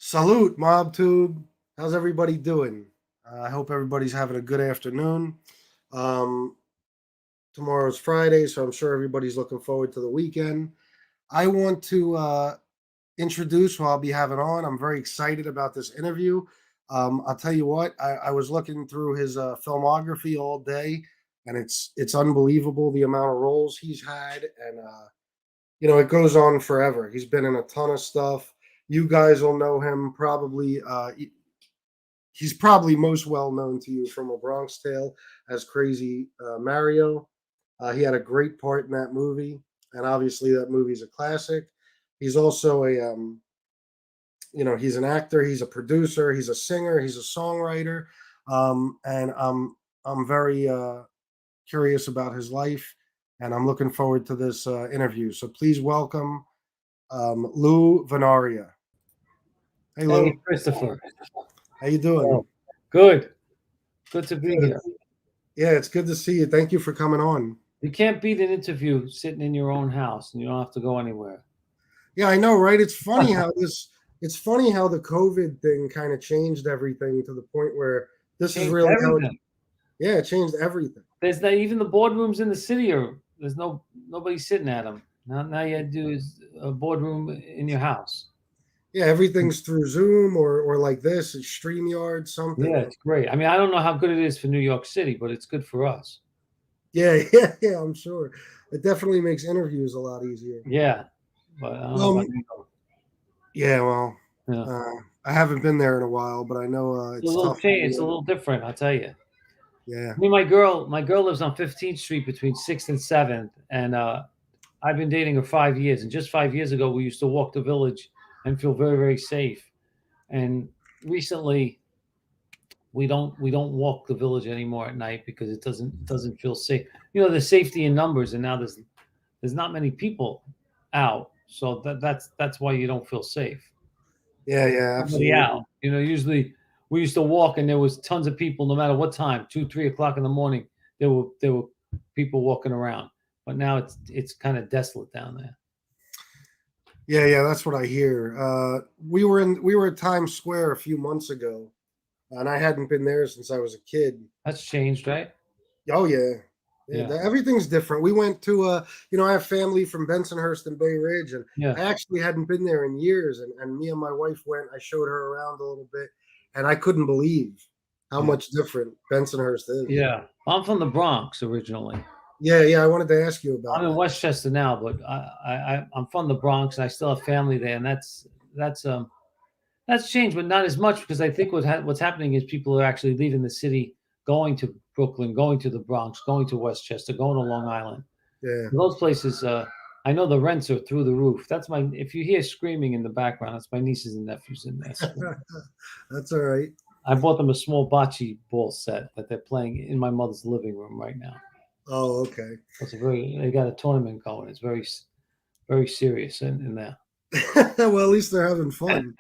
Salute, MobTube. How's everybody doing? I hope everybody's having a good afternoon. Um, Tomorrow's Friday, so I'm sure everybody's looking forward to the weekend. I want to introduce who I'll be having on. I'm very excited about this interview. I'll tell you what, I was looking through his filmography all day, and it's unbelievable the amount of roles he's had, and it goes on forever. He's been in a ton of stuff. You guys will know him probably. He's probably most well known to you from A Bronx Tale as Crazy Mario. He had a great part in that movie, and obviously that movie's a classic. He's also he's an actor, he's a producer, he's a singer, he's a songwriter, and I'm very curious about his life, and I'm looking forward to this interview. So please welcome Lou Vanaria. Hey, Lou. Hey, Christopher. How you doing? Good. Good to be here. Yeah, it's good to see you. Thank you for coming on. You can't beat an interview sitting in your own house and you don't have to go anywhere. Yeah, I know, right? It's funny how the COVID thing kind of changed everything to the point where this is really everything. It changed everything. There's not even the boardrooms in the city there's nobody sitting at them. Now you do is a boardroom in your house. Yeah, everything's through Zoom or like this, it's StreamYard, something. Yeah, it's great. I mean, I don't know how good it is for New York City, but it's good for us. Yeah, I'm sure. It definitely makes interviews a lot easier. Yeah, but I haven't been there in a while, but I know it's a little tough. It's a little different, I'll tell you. Yeah. I mean, my girl lives on 15th Street between 6th and 7th, and I've been dating her 5 years. And just 5 years ago, we used to walk the village and feel very, very safe. And recently, we don't walk the village anymore at night because it doesn't feel safe. You know, there's safety in numbers, and now there's not many people out, so that's why you don't feel safe. Yeah, absolutely. Out. You know, usually we used to walk, and there was tons of people, no matter what time, 2, 3 o'clock in the morning. There were people walking around, but now it's kind of desolate down there. Yeah, that's what I hear. We were at Times Square a few months ago, and I hadn't been there since I was a kid. That's changed, right? Oh yeah. Everything's different. We went to I have family from Bensonhurst and Bay Ridge, and I actually hadn't been there in years. And me and my wife went. I showed her around a little bit, and I couldn't believe how much different Bensonhurst is. Yeah, I'm from the Bronx originally. Yeah. I wanted to ask you about. I'm in Westchester now, but I'm from the Bronx, and I still have family there, and that's changed, but not as much, because I think what's happening is people are actually leaving the city, going to Brooklyn, going to the Bronx, going to Westchester, going to Long Island. Yeah, those places. I know the rents are through the roof. If you hear screaming in the background, that's my nieces and nephews in there. That's all right. I bought them a small bocce ball set that they're playing in my mother's living room right now. Oh, okay. They got a tournament going. It's very, very serious in there. Well, at least they're having fun.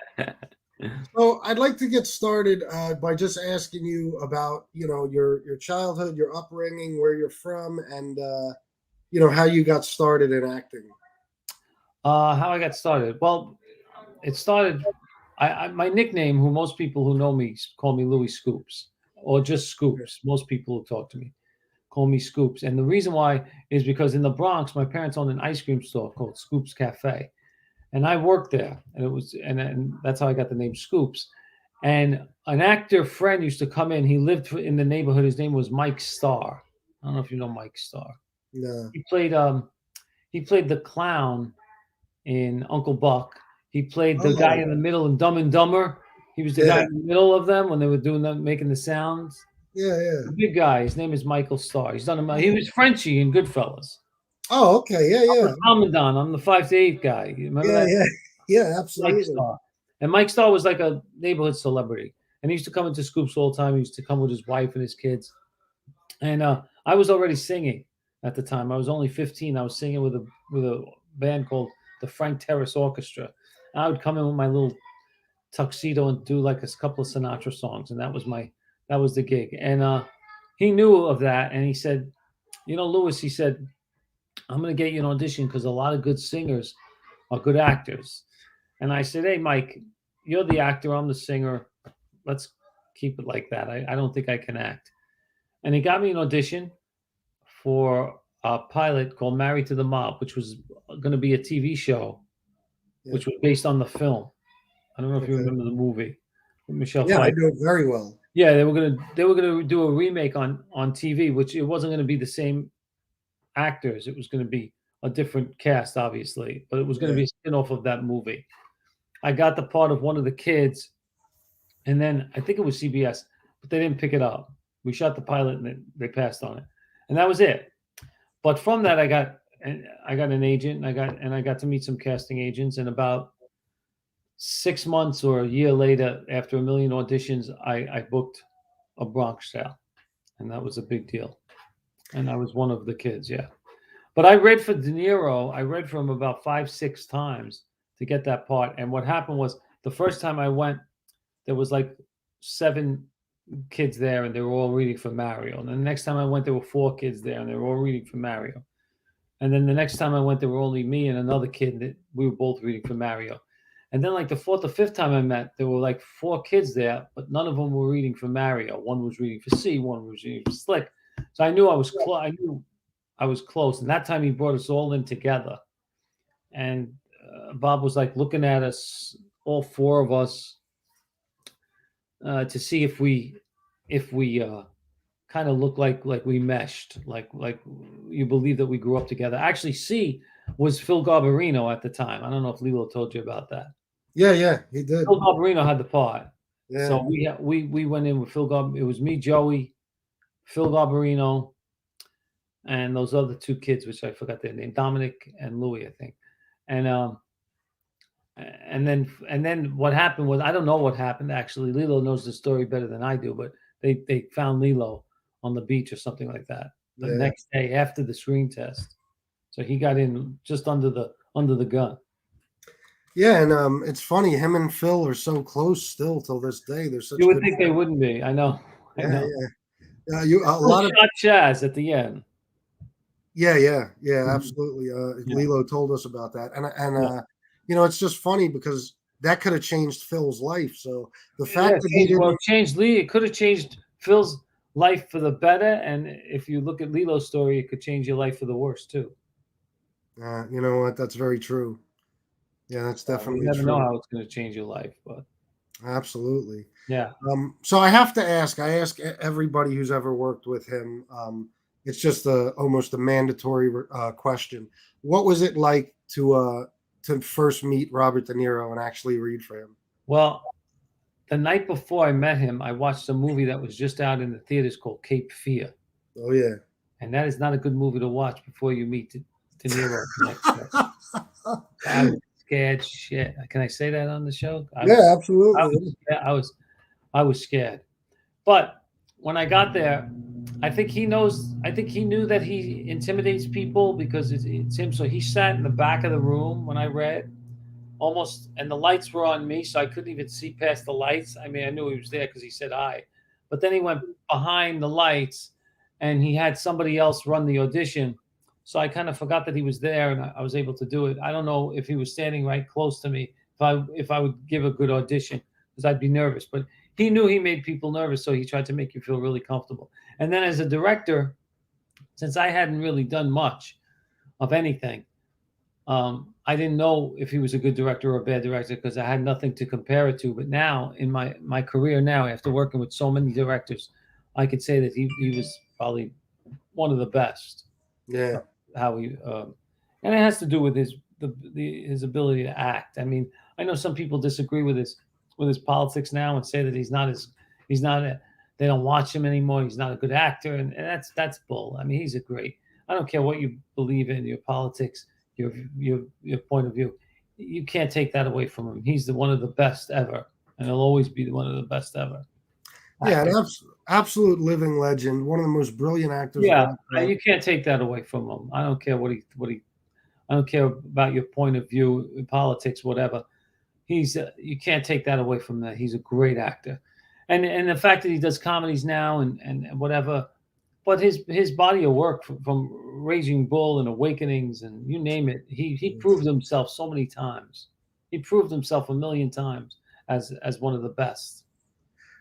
So I'd like to get started by just asking you about, your childhood, your upbringing, where you're from, and how you got started in acting. How I got started? Well, it started. My nickname, who most people who know me call me Louis Scoops, or just Scoops. Most people who talk to me call me Scoops, and the reason why is because in the Bronx, my parents owned an ice cream store called Scoops Cafe, and I worked there, and that's how I got the name Scoops. And an actor friend used to come in. He lived in the neighborhood. His name was Mike Starr. I don't know if you know Mike Starr. No. He played the clown in Uncle Buck. He played the guy in the middle in Dumb and Dumber. He was the guy in the middle of them when they were making the sounds. Yeah. The big guy. His name is Michael Starr. He was Frenchie in Goodfellas. Oh, okay. Yeah. Commandant. I'm the 5 to 8 guy. You remember that? Yeah, absolutely. Mike Starr. And Mike Starr was like a neighborhood celebrity. And he used to come into Scoops all the time. He used to come with his wife and his kids. And I was already singing at the time. I was only 15. I was singing with a band called the Frank Terrace Orchestra. And I would come in with my little tuxedo and do like a couple of Sinatra songs. And that was the gig. And he knew of that. And he said, Louis, he said, I'm going to get you an audition because a lot of good singers are good actors. And I said, hey, Mike, you're the actor, I'm the singer. Let's keep it like that. I don't think I can act. And he got me an audition for a pilot called Married to the Mob, which was going to be a TV show, Yeah. which was based on the film. I don't know if you Okay. remember the movie with Michelle Yeah, I Pfeiffer. know it very well. Yeah, they were gonna do a remake on TV, which it wasn't going to be the same actors. It was going to be a different cast, obviously, but it was going to Yeah. be a spin-off of that movie. I got the part of one of the kids, and then I think it was CBS, but they didn't pick it up. We shot the pilot, and they passed on it, and that was it. But from that, I got an agent, and I got to meet some casting agents, and about 6 months or a year later, after a million auditions, I booked a Bronx sale, and that was a big deal. And I was one of the kids, yeah. But I read for De Niro. I read for him about 5, 6 times to get that part. And what happened was the first time I went, there was like 7 kids there, and they were all reading for Mario. And then the next time I went, there were 4 kids there, and they were all reading for Mario. And then the next time I went, there were only me and another kid that we were both reading for Mario. And then like the 4th or 5th time I met, there were like 4 kids there, but none of them were reading for Mario. One was reading for C, one was reading for Slick. So I knew I was close. I knew I was close. And that time he brought us all in together. And Bob was like looking at us, all 4 of us, to see if we kind of look like we meshed, like you believe that we grew up together. Actually, C was Phil Garbarino at the time. I don't know if Lilo told you about that. Yeah, he did. Phil Garbarino had the part. Yeah. So we went in with Phil Garbarino. It was me, Joey, Phil Garbarino, and those other 2 kids, which I forgot their name, Dominic and Louis, I think. And then what happened was, I don't know what happened actually. Lilo knows the story better than I do, but they found Lilo on the beach or something like that the next day after the screen test. So he got in just under the gun. Yeah, and it's funny, him and Phil are so close still till this day. They're such You would good think friends. they wouldn't be. I know. Yeah, I know. yeah. A lot of shot Chaz at the end. yeah, Mhm. absolutely. Yeah. Lilo told us about that, and Yeah. it's just funny because that could have changed Phil's life. So the Yeah, fact that he didn't, it changed Lee. It could have changed Phil's life for the better, and if you look at Lilo's story, it could change your life for the worse too. you know what? That's very true. Yeah, that's You definitely never know true. how it's going to change your life, but Absolutely. yeah. So I have to ask. I ask everybody who's ever worked with him. It's just almost a mandatory question. What was it like to first meet Robert De Niro and actually read for him? Well, the night before I met him, I watched a movie that was just out in the theaters called Cape Fear, Oh yeah. and that is not a good movie to watch before you meet De Niro the next day. I was scared shit. Can I say that on the show? Yeah, absolutely. I was scared. But when I got there, I think he knows. I think he knew that he intimidates people because it's him. So he sat in the back of the room when I read, almost, and the lights were on me, so I couldn't even see past the lights. I mean, I knew he was there because he said hi, but then he went behind the lights, and he had somebody else run the audition. So I kind of forgot that he was there, and I was able to do it. I don't know if he was standing right close to me, if I would give a good audition, because I'd be nervous. But he knew he made people nervous, so he tried to make you feel really comfortable. And then as a director, since I hadn't really done much of anything, I didn't know if he was a good director or a bad director because I had nothing to compare it to. But now, in my career now, after working with so many directors, I could say that he was probably one of the best. Yeah. How he and it has to do with his ability to act. I mean, I know some people disagree with his politics now and say that he's not a, they don't watch him anymore. He's not a good actor, and that's bull. I mean, he's a great. I don't care what you believe in, your politics, your point of view. You can't take that away from him. He's one of the best ever, and he'll always be one of the best ever. Yeah, an absolute living legend, one of the most brilliant actors. Yeah, of all time. you can't take that away from him. I don't care what he. I don't care about your point of view, politics, whatever. You can't take that away from that. He's a great actor, and the fact that he does comedies now and whatever, but his body of work from Raging Bull and Awakenings and you name it, he proved himself so many times. He proved himself a million times, as one of the best.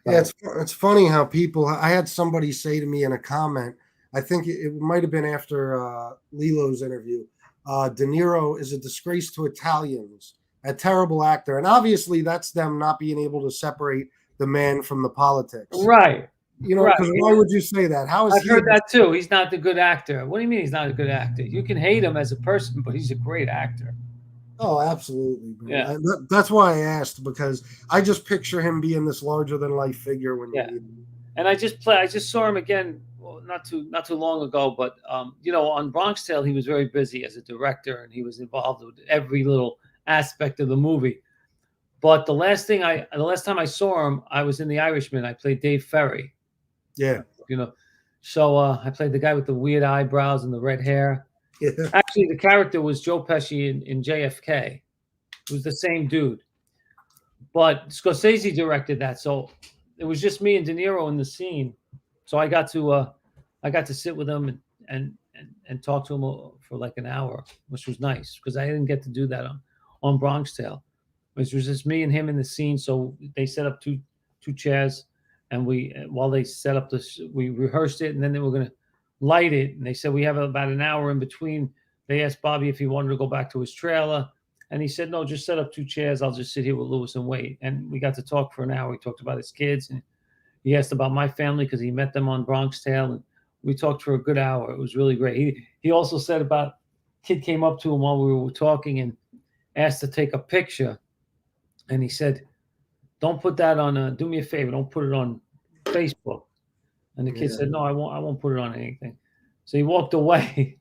Yeah, So, it's funny how people. I had somebody say to me in a comment. I think it might have been after Lilo's interview. De Niro is a disgrace to Italians, a terrible actor, and obviously that's them not being able to separate the man from the politics. right, You know, right. because why would you say that? How is I've he? heard that too. He's not the good actor. What do you mean he's not a good actor? You can hate him as a person, but he's a great actor. Oh, absolutely, man. Yeah, That's why I asked, because I just picture him being this larger than life figure when you yeah. meet him. And I just saw him again, well, not too long ago. But on Bronx Tale, he was very busy as a director, and he was involved with every little aspect of the movie. But the last time I saw him, I was in The Irishman. I played Dave Ferry. Yeah, You know, so I played the guy with the weird eyebrows and the red hair. yeah, Actually, the character was Joe Pesci in JFK. It was the same dude. But Scorsese directed that, so it was just me and De Niro in the scene. So I got to sit with him and talk to him for like an hour, which was nice because I didn't get to do that on Bronx Tale. It was just me and him in the scene. So they set up two chairs, and while they set up this, we rehearsed it, and then they were going to light it. And they said we have about an hour in between. They asked Bobby if he wanted to go back to his trailer. And he said, no, just set up two chairs. I'll just sit here with Lewis and wait. And we got to talk for an hour. He talked about his kids, and he asked about my family because he met them on Bronx Tale. And we talked for a good hour. It was really great. He also said about kid came up to him while we were talking and asked to take a picture. And he said, don't put that on, do me a favor, don't put it on Facebook. And the kid yeah. said, no, I won't put it on anything. So he walked away.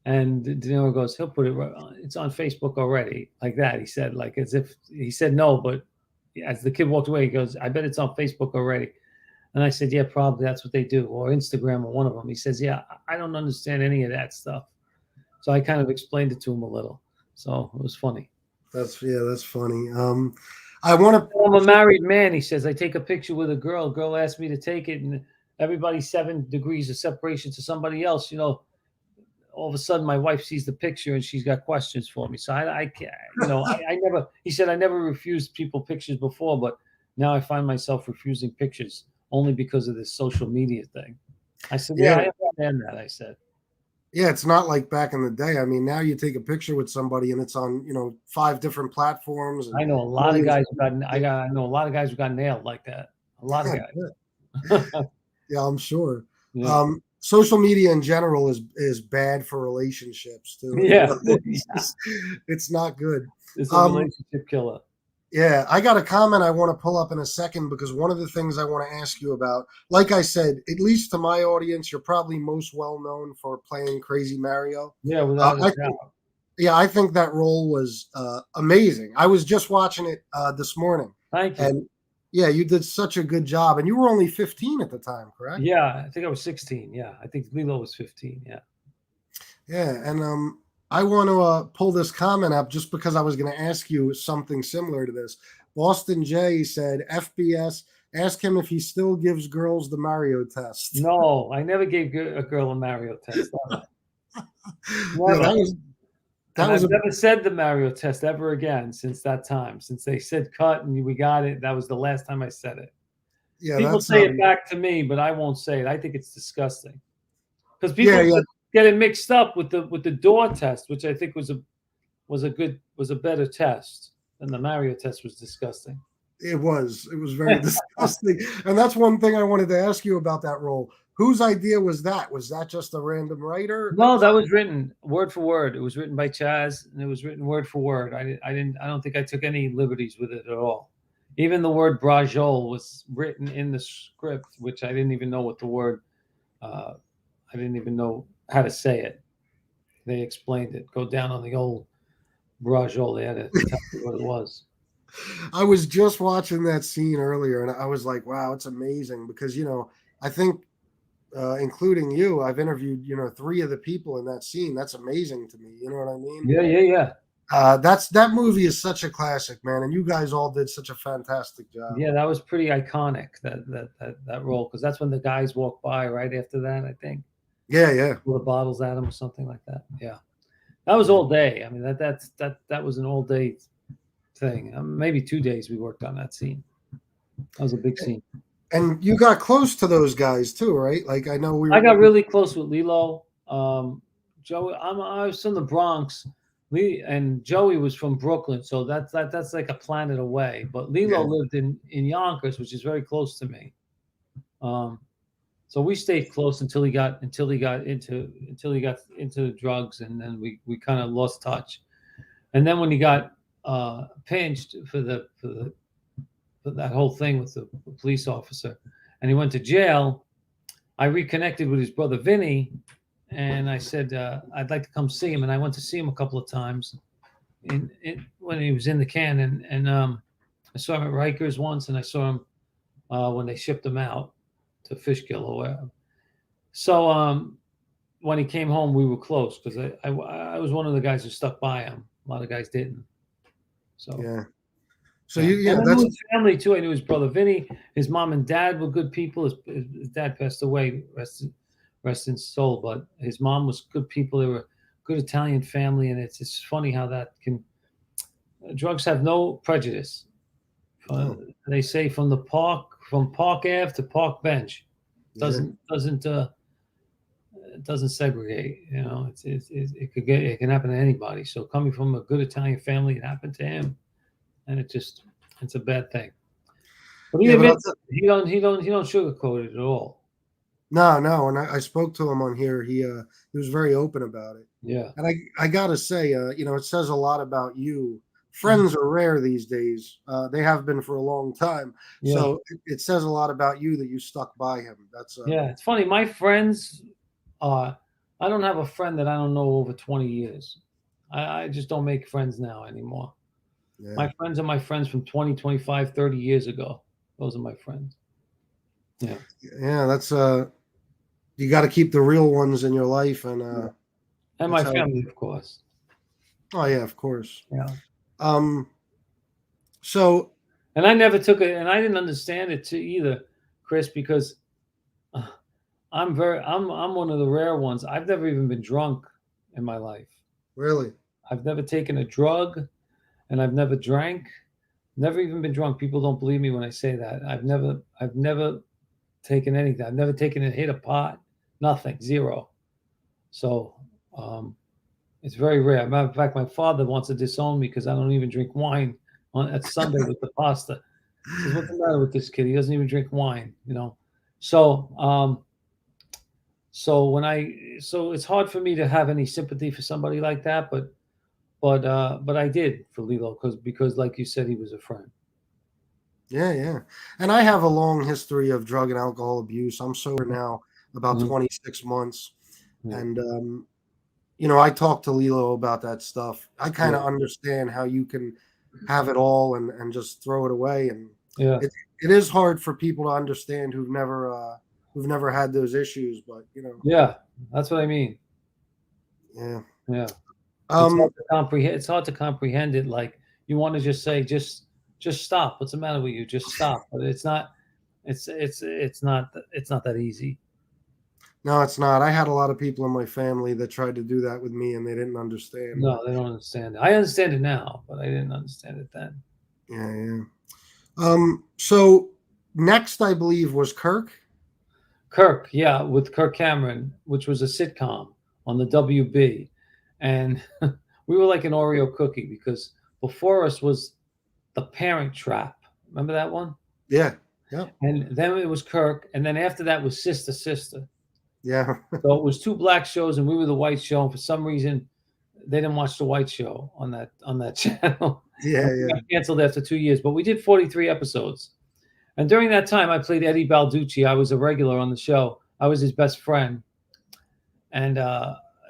And De Niro goes, he'll put it right on. It's on Facebook already, like that. He said, like as if he said no, but as the kid walked away, he goes, I bet it's on Facebook already. And I said, yeah, probably that's what they do, or Instagram, or one of them. He says, yeah, I don't understand any of that stuff. So I kind of explained it to him a little. So it was funny. That's funny. I want I'm a to. married man. He says, I take a picture with a girl. Girl asked me to take it, and everybody's 7 degrees of separation to somebody else. All of a sudden my wife sees the picture and she's got questions for me. So I can't, I never, he said, I never refused people pictures before, but now I find myself refusing pictures only because of this social media thing. I said, yeah, I understand that. I said, Yeah, it's not like back in the day. I mean, now you take a picture with somebody and it's on, 5 different platforms. And I know a lot of guys I know a lot of guys who got nailed like that. A lot of guys. Yeah, I'm sure. Yeah. Social media in general is bad for relationships too. Yeah. It's not good. It's a relationship killer. Yeah, I got a comment I want to pull up in a second, because one of the things I want to ask you about, like I said, at least to my audience, you're probably most well known for playing Crazy Mario. Yeah, without a doubt. I think that role was amazing. I was just watching it this morning. Thank you. And yeah, you did such a good job. And you were only 15 at the time, correct? Yeah, I think I was 16. Yeah, I think Lilo was 15. Yeah. Yeah, and I want to pull this comment up just because I was going to ask you something similar to this. Boston J said, FBS, ask him if he still gives girls the Mario test. No, I never gave a girl a Mario test. Yeah, I've never said the Mario test ever again since that time. Since they said cut and we got it, that was the last time I said it. Yeah, people say it back to me, but I won't say it. I think it's disgusting because people get it mixed up with the door test, which I think was a better test than the Mario test. Was disgusting. It was very disgusting, and that's one thing I wanted to ask you about that role. Whose idea was that? Was that just a random writer? No, that was written word for word. It was written by Chaz, and it was written word for word. I don't think I took any liberties with it at all. Even the word brajol was written in the script, which I didn't even know what the word. I didn't even know how to say it. They explained it. Go down on the old brajol. They had to tell me what it was. I was just watching that scene earlier, and I was like, "Wow, it's amazing!" Because I think, including you, I've interviewed 3 of the people in that scene. That's amazing to me. You know what I mean? Yeah. That movie is such a classic, man, and you guys all did such a fantastic job. Yeah, that was pretty iconic. That role, because that's when the guys walk by right after that. I think. Yeah. Throw the bottles at him or something like that. Yeah, that was all day. I mean, that was an all day thing. Maybe 2 days we worked on that scene. That was a big scene. And you got close to those guys too, right? Like I know I got really close with Lilo. Joey, I was from the Bronx. And Joey was from Brooklyn, so that's like a planet away. But Lilo Yeah. lived in Yonkers, which is very close to me. So we stayed close until he got into drugs, and then we kind of lost touch. And then when he got pinched for that whole thing with the police officer, and he went to jail, I reconnected with his brother Vinny, and I said I'd like to come see him. And I went to see him a couple of times when he was in the can, and I saw him at Rikers once, and I saw him when they shipped him out to Fishkill or wherever. So when he came home, we were close because I was one of the guys who stuck by him. A lot of guys didn't. So yeah. So I that's his family too. I knew his brother Vinny. His mom and dad were good people. His dad passed away, rest in soul. But his mom was good people. They were a good Italian family, and it's funny how that can. Drugs have no prejudice. They say from Park Ave to Park Bench, doesn't segregate. You know, it can happen to anybody. So coming from a good Italian family, it happened to him, and it's a bad thing. But he admits he don't sugarcoat it at all. No. And I spoke to him on here. He was very open about it. Yeah. And I gotta say, it says a lot about you. Friends are rare these days. They have been for a long time. Yeah. So it says a lot about you that you stuck by him. That's yeah. It's funny. My friends, I don't have a friend that I don't know over 20 years. I just don't make friends now anymore. Yeah. My friends are my friends from 20, 25, 30 years ago. Those are my friends. Yeah. Yeah, that's you got to keep the real ones in your life, and my family, of course. Oh yeah, of course. Yeah. So. And I never took it, and I didn't understand it too either, Chris, because I'm one of the rare ones. I've never even been drunk in my life. Really? I've never taken a drug, and I've never drank. Never even been drunk. People don't believe me when I say that. I've never taken anything. I've never taken a hit of pot. Nothing. Zero. So it's very rare. Matter of fact, my father wants to disown me because I don't even drink wine at Sunday with the pasta. He says, "What's the matter with this kid? He doesn't even drink wine." So so it's hard for me to have any sympathy for somebody like that, but I did for Lilo because like you said, he was a friend. Yeah. And I have a long history of drug and alcohol abuse. I'm sober now about 26 months. And I talked to Lilo about that stuff. I kind of understand how you can have it all and just throw it away. And it is hard for people to understand who've never had those issues, but Yeah, that's what I mean. Yeah. It's hard to comprehend it. Like you want to just say, just stop. What's the matter with you? Just stop. But it's not that easy. No, it's not. I had a lot of people in my family that tried to do that with me, and they didn't understand. No, they don't understand it. I understand it now, but I didn't understand it then. Yeah. So next, I believe, was Kirk. Yeah, with Kirk Cameron, which was a sitcom on the WB, and we were like an Oreo cookie because before us was The Parent Trap. Remember that one? Yeah. And then it was Kirk, and then after that was Sister. Yeah. So it was two black shows, and we were the white show. And for some reason, they didn't watch the white show on that channel. Yeah. Got canceled after 2 years, but we did 43 episodes. And during that time, I played Eddie Balducci. I was a regular on the show. I was his best friend, and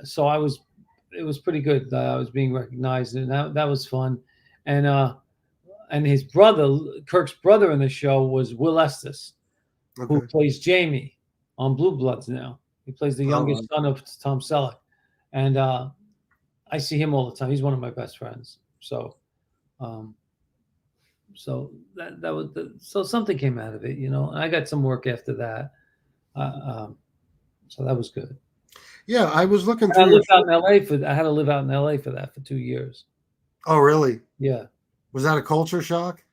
so it was pretty good. I was being recognized, and that was fun. And his brother, Kirk's brother in the show was Will Estes, who plays Jamie on Blue Bloods now. He plays the youngest son of Tom Selleck. And I see him all the time. He's one of my best friends. So so something came out of it, and I got some work after that. So that was good. Yeah, I was looking through. I had to live out in LA for that for 2 years. Oh, really? Yeah. Was that a culture shock?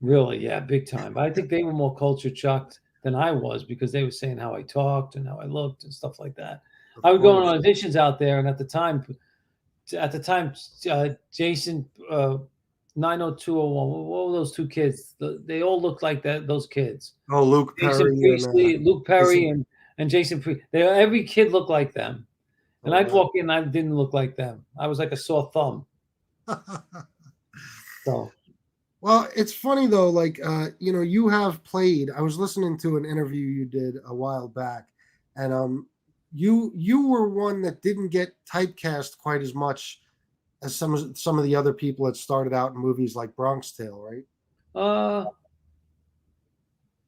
Really, yeah, big time. But I think they were more culture shocked than I was because they were saying how I talked and how I looked and stuff like that. Of I would go course. on auditions out there, and at the time, Jason, 90201. What were those two kids? They all looked like that. Those kids, Oh, Luke Jason Perry and Priestley, Luke Jason. Perry, and Jason Priestley. Every kid looked like them, Oh, and I'd wow. walk in, and I didn't look like them. I was like a sore thumb. So Well, it's funny though, like you have played. I was listening to an interview you did a while back, and you were one that didn't get typecast quite as much as some of the other people that started out in movies like Bronx Tale, right? uh,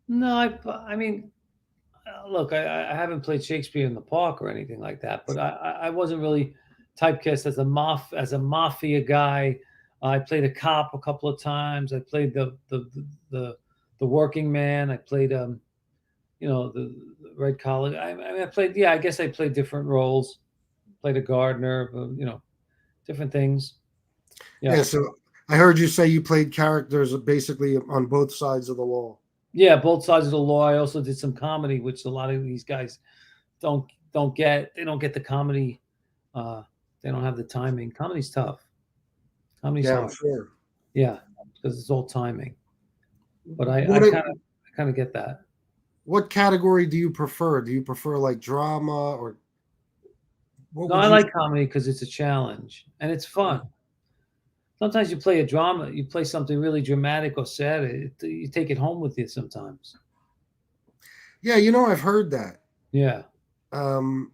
no, I mean, look, I haven't played Shakespeare in the Park or anything like that, but I wasn't really typecast as a mafia guy. I played a cop a couple of times. I played the working man. I played the red collar. I played, yeah, I guess I played different roles. Played a gardener, different things. Yeah. Yeah, So I heard you say you played characters basically on both sides of the law. yeah, both sides of the law. I also did some comedy, which a lot of these guys don't get. They don't get the comedy. Uh, they don't have the timing. Comedy's tough. Comedy's Yeah, I'm hard. sure. Yeah, because it's all timing. But I What kind of get that. what category do you prefer? Do you prefer like drama or what No, would I you? like comedy because it's a challenge and it's fun. Sometimes you play a drama, you play something really dramatic or sad. You take it home with you sometimes. Yeah, I've heard that. Yeah, Um,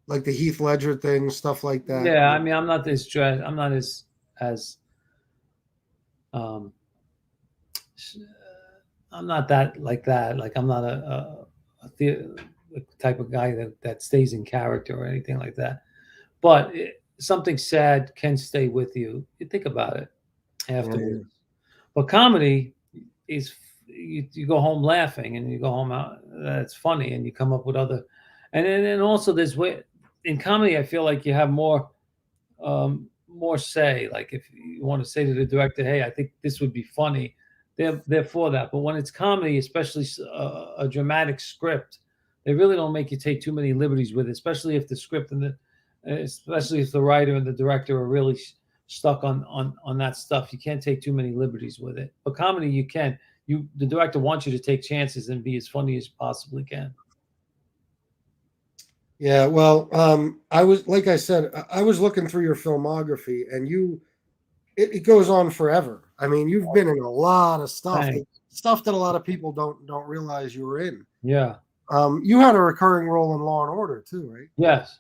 like the Heath Ledger thing, stuff like that. yeah. I mean, I'm not as stressed. I'm not as um. I'm not that like that. Like I'm not a type of guy that stays in character or anything like that. But something sad can stay with you. You think about it Yeah, yeah. afterwards. But comedy is you go home laughing and you go home out that's funny and you come up with other and also there's way in comedy I feel like you have more say. Like if you want to say to the director, hey, I think this would be funny, they're for that. But when it's comedy, especially a dramatic script, they really don't make you take too many liberties with it, especially if the script especially if the writer and the director are really stuck on that stuff. You can't take too many liberties with it. But comedy, you can. The director wants you to take chances and be as funny as you possibly can. Yeah, well, I was like I said, I was looking through your filmography, and it goes on forever. I mean, you've been in a lot of Thanks. stuff that a lot of people don't realize you were in. Yeah. You had a recurring role in Law and Order too, right? Yes.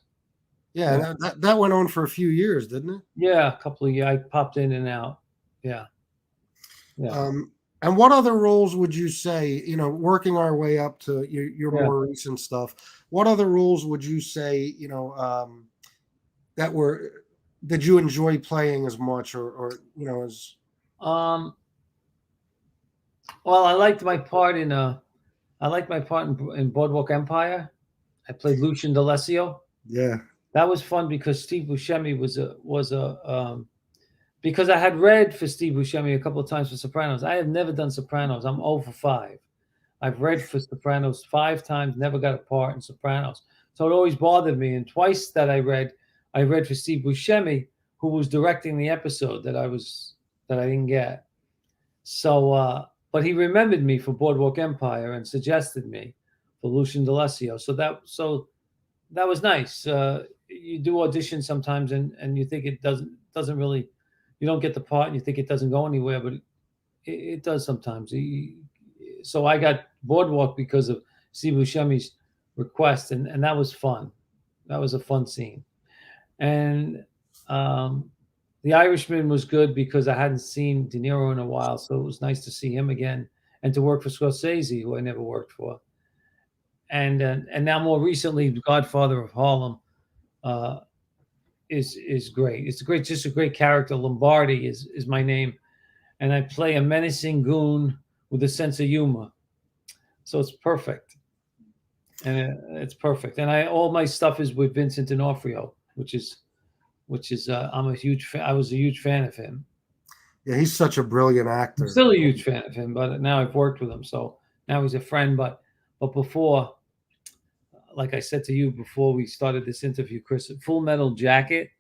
Yeah, Yeah. and that went on for a few years, didn't it? Yeah. A couple of years. I popped in and out. Yeah. Yeah. And what other roles would you say, working our way up to your Yeah. more recent stuff? What other roles would you say, that were did you enjoy playing as much or as Um. Well, I liked my part in Boardwalk Empire. I played Lucian D'Alessio. yeah. That was fun because Steve Buscemi because I had read for Steve Buscemi a couple of times for Sopranos. I have never done Sopranos. I'm 0 for 5. I've read for Sopranos 5 times, never got a part in Sopranos. So it always bothered me. And twice that I read for Steve Buscemi, who was directing the episode that I didn't get. So, but he remembered me for Boardwalk Empire and suggested me for Lucian D'Alessio. So that was nice. You do auditions sometimes, and you think it doesn't really, you don't get the part, and you think it doesn't go anywhere, but it does sometimes. So I got Boardwalk because of Steve Buscemi's request, and that was fun. That was a fun scene, and um, The Irishman was good because I hadn't seen De Niro in a while, so it was nice to see him again and to work for Scorsese, who I never worked for, and now more recently, The Godfather of Harlem uh, is great. It's just a great character. Lombardi is my name, and I play a menacing goon with a sense of humor. So it's perfect, and it's perfect. And all my stuff is with Vincent D'Onofrio, which is I was a huge fan of him. Yeah, he's such a brilliant I'm actor. still a huge fan of him, but now I've worked with him, so now he's a friend. But before, like I said to you before we started this interview, Chris, Full Metal Jacket,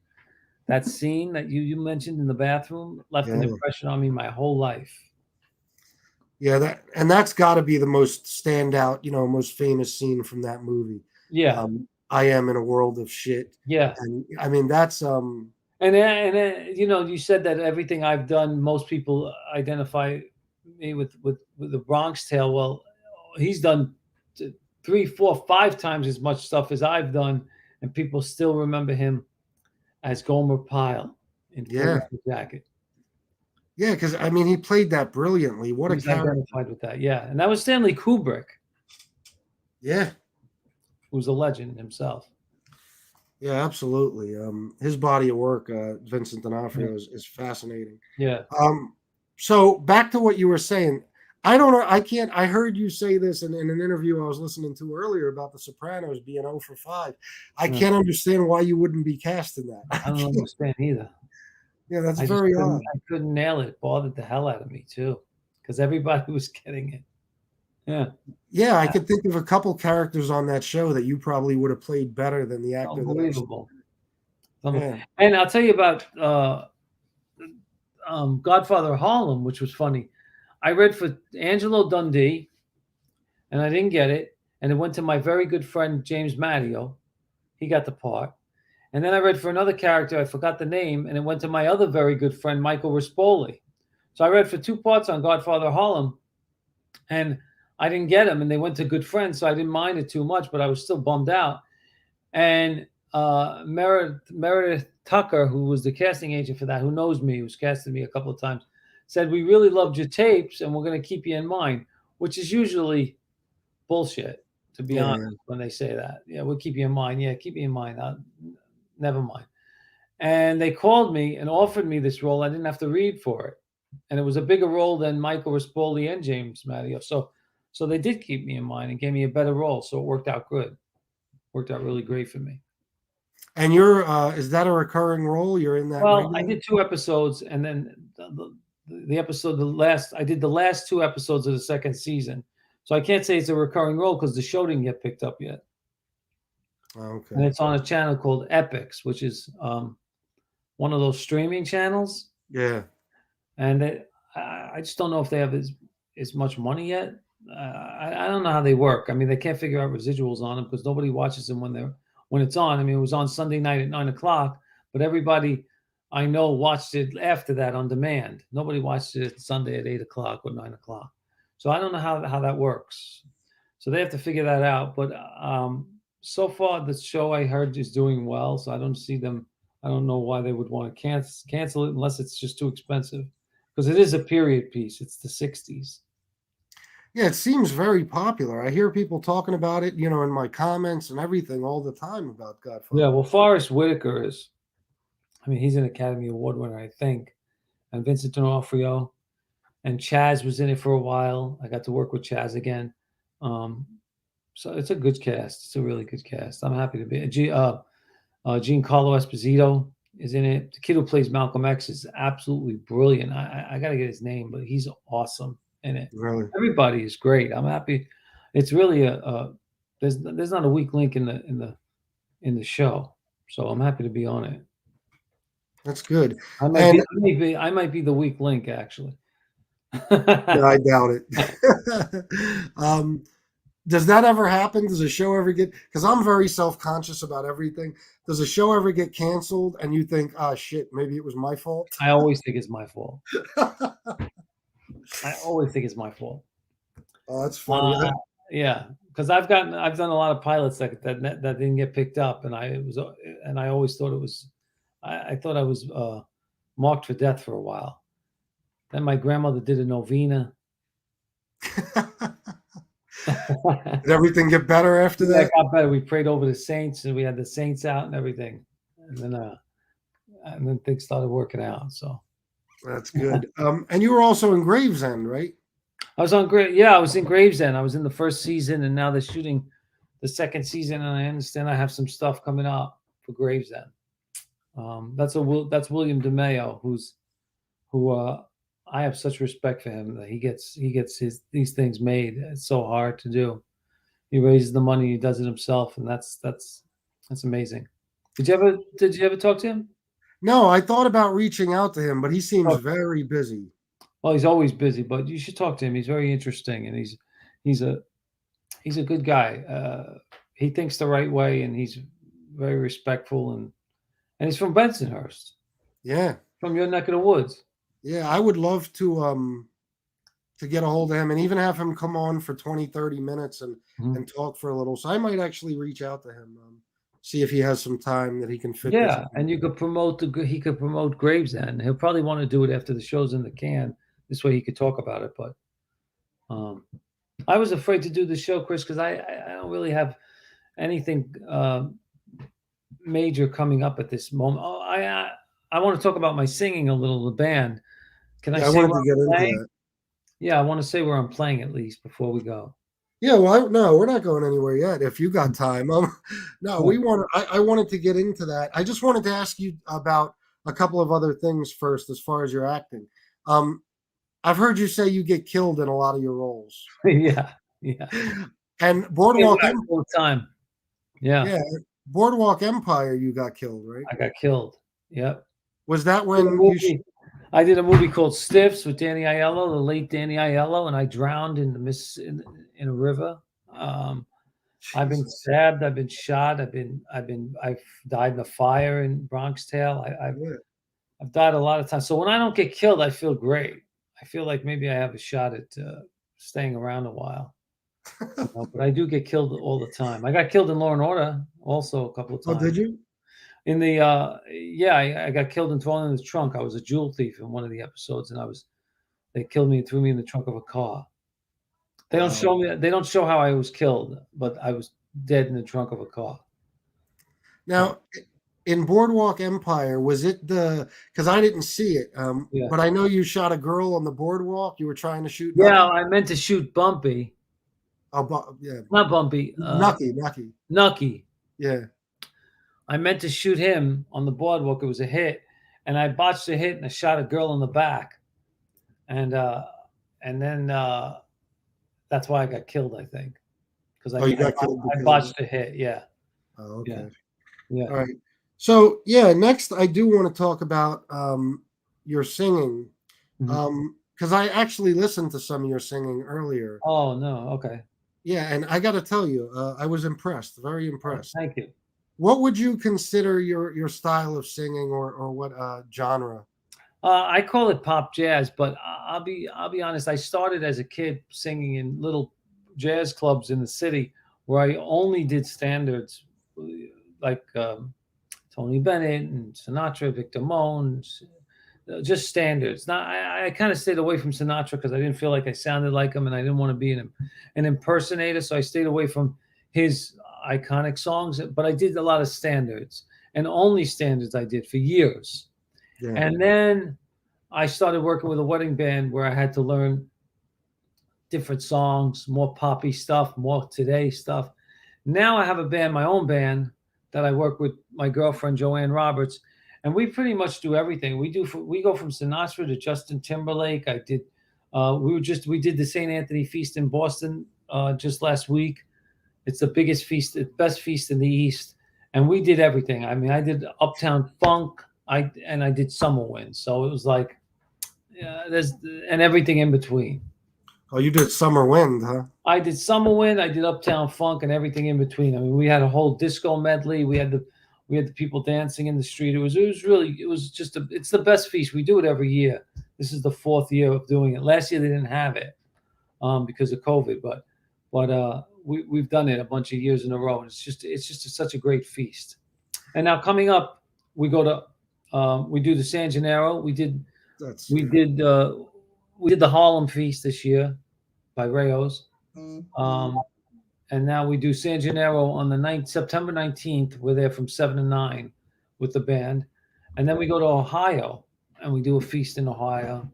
that scene that you mentioned in the bathroom left an Yeah. impression on me my whole life. Yeah, that's got to be the most standout, most famous scene from that movie. Yeah, I am in a world of shit, yeah. and I mean that's You said that everything I've done, most people identify me with the Bronx Tale. Well, he's done 3, 4, 5 times as much stuff as I've done, and people still remember him as Gomer Pyle in Full yeah, Metal Jacket. yeah, because I mean he played that brilliantly. What He a was character! identified with that, yeah, and that was Stanley Kubrick, Yeah, who's a legend himself. yeah, absolutely. His body of work, Vincent Yeah, D'Onofrio, is fascinating. yeah. So back to what you were saying. I don't know. I can't. I heard you say this in an interview I was listening to earlier about The Sopranos being 0 for 5. I Yeah. can't understand why you wouldn't be cast in that. I don't understand either. Yeah, that's I just very couldn't. odd. I couldn't nail it. It bothered the hell out of me too, because everybody was getting it. Yeah, Yeah, I could think of a couple characters on that show that you probably would have played better than the actor that actually. unbelievable. Yeah, And I'll tell you about Godfather of Harlem, which was funny. I read for Angelo Dundee, and I didn't get it, and it went to my very good friend James Matteo. He got the part. And then I read for another character, I forgot the name, and it went to my other very good friend Michael Rispoli. So I read for 2 parts on Godfather of Harlem, and I didn't get them, and they went to good friends, so I didn't mind it too much, but I was still bummed out. And Meredith Tucker, who was the casting agent for that, who knows me, who's casted me a couple of times, said, "We really loved your tapes, and we're going to keep you in mind," which is usually bullshit, to be yeah, honest, yeah. when they say that. Yeah, we'll keep you in mind. Yeah, keep me in mind. Never mind. And they called me and offered me this role. I didn't have to read for it. And it was a bigger role than Michael Rispoli and James Matteo. So they did keep me in mind and gave me a better role. So it worked out good. Worked out really great for me. And you're is that a recurring role? You're in that Well, I regularly? did 2 episodes, and then the episode, I did the last 2 episodes of the second season. So I can't say it's a recurring role because the show didn't get picked up yet. Oh, And okay. it's on a channel called Epix, which is one of those streaming channels. Yeah. And I just don't know if they have as much money yet. I don't know how they work. I mean, they can't figure out residuals on them because nobody watches them when it's on. I mean, it was on Sunday night at 9 o'clock, but everybody I know watched it after that on demand. Nobody watched it Sunday at 8 o'clock or 9 o'clock. So I don't know how that works. So they have to figure that out. But so far, the show I heard is doing well. So I don't see them. I don't know why they would want to cancel it unless it's just too expensive, because it is a period piece. It's the 60s. Yeah, it seems very popular. I hear people talking about it, in my comments and everything all the time about Yeah, Godfather. well, Forrest Whitaker is, I mean, he's an Academy Award winner, I think. And Vincent D'Onofrio. And Chaz was in it for a while. I got to work with Chaz again. Um, so it's a good cast. It's a really good cast. I'm happy to be. Giancarlo Esposito is in it. The kid who plays Malcolm X is absolutely brilliant. I got to get his name, but he's awesome in it. Really? Everybody is great. I'm happy. It's really there's not a weak link in the show, so I'm happy to be on it. That's good. I might be And I might be the weak link actually. no, I doubt it. Does that ever happen? Does a show ever get, because I'm very self-conscious about everything. Does a show ever get canceled and you think, oh shit, maybe it was my fault? I always think it's my fault. I always think it's my fault. Oh, that's funny. Yeah, because I've done a lot of pilots that didn't get picked up, and I always thought it was, I thought I was marked for death for a while. Then my grandmother did a novena. Did everything get better after Yeah, it that? got better. We prayed over the saints, and we had the saints out and everything, and then things started working out. So That's good. And you were also in Gravesend, right? I was on great. Yeah, I was in Gravesend. I was in the first season, and now they're shooting the second season. And I understand I have some stuff coming up for Gravesend. That's William DeMeo, who I have such respect for him that he gets these things made. It's so hard to do. He raises the money, he does it himself, and that's amazing. Did you ever talk to him? No, I thought about reaching out to him, but he seems Oh, very busy. well, he's always busy, but you should talk to him. He's very interesting, and he's a he's a good guy. He thinks the right way, and he's very respectful, and he's from Bensonhurst, Yeah. from your neck of the woods. Yeah, I would love to get a hold of him and even have him come on for 20, 30 minutes Mhm. and talk for a little. So I might actually reach out to him, see if he has some time that he can fit this Yeah, in. and you could promote he could promote Gravesend. He'll probably want to do it after the show's in the can. This way he could talk about it. But um, I was afraid to do the show, Chris, because I don't really have anything major coming up at this moment. Oh, I want to talk about my singing a little, the band. Can I Yeah, I say wanted where to get I'm into playing? that. Yeah, I want to say where I'm playing at least before we go. Yeah, well, no, we're not going anywhere yet. If you got time, no, Yeah. we want. I wanted to get into that. I just wanted to ask you about a couple of other things first, as far as your acting. Um, I've heard you say you get killed in a lot of your roles, Yeah, yeah. and Get whacked all the time. Yeah, Yeah, Boardwalk Empire, you got killed, right? I got killed. Yep. Was that Did a when you? movie. I did a movie called Stiffs with Danny Aiello, the late Danny Aiello, and I drowned in the in a river. Um, I've been Jesus. stabbed. I've been shot. I've died in a fire in Bronx Tale. Yeah. I've died a lot of times. So when I don't get killed, I feel great. I feel like maybe I have a shot at staying around a while. But I do get killed all the time. I got killed in Law and Order also a couple of Oh, did times. you? In the yeah, I got killed and thrown in the trunk. I was a jewel thief in one of the episodes, and they killed me and threw me in the trunk of a car. They don't Wow. show me. They don't show how I was killed, but I was dead in the trunk of a car. So Now, in Boardwalk Empire, was it the? Because I didn't see it, yeah, but I know you shot a girl on the boardwalk. You were trying to shoot yeah. Nucky. I meant to shoot Bumpy, Oh, yeah, not Bumpy. Nucky. Nucky. Yeah. I meant to shoot him on the boardwalk. It was a hit, and I botched the hit and I shot a girl in the back, and uh, and then that's why I got killed. I think because Oh, you got killed I because of botched it. the hit. Yeah, Oh, yeah, okay. yeah. All right. So yeah, next I do want to talk about your singing, Mhm. because I actually listened to some of your singing earlier. Oh no, okay. Yeah, and I got to tell you, I was impressed, very Oh, impressed. thank you. What would you consider your style of singing, or what genre? I call it pop jazz, but I'll be honest. I started as a kid singing in little jazz clubs in the city where I only did standards, like Tony Bennett and Sinatra, Victor Mones, just standards. Now I kind of stayed away from Sinatra because I didn't feel like I sounded like him, and I didn't want to be an impersonator. So I stayed away from his iconic songs. But I did a lot of standards, and only standards I did for years. Yeah. And then I started working with a wedding band where I had to learn different songs, more poppy stuff, more today stuff. Now I have a band, my own band, that I work with my girlfriend Joanne Roberts, and we pretty much do everything. We go from Sinatra to Justin Timberlake. I did we did the St. Anthony Feast in Boston just last week. It's the biggest feast, the best feast in the East, and we did everything. I mean, I did Uptown Funk, I did Summer Wind, so it was like there's and everything in between. Oh, you did Summer Wind, huh? I did Summer Wind, I did Uptown Funk, and everything in between. I mean, we had a whole disco medley. We had the people dancing in the street. It was just it's the best feast. We do it every year. This is the fourth year of doing it. Last year they didn't have it because of COVID, but we've done it a bunch of years in a row, and it's just such a great feast. And now coming up, we go to we do the San Gennaro. That's We yeah. did we did the Harlem Feast this year by Rayo's. And now we do San Gennaro on the September 19th. We're there from 7 to 9 with the band. And then we go to Ohio and we do a feast in Ohio.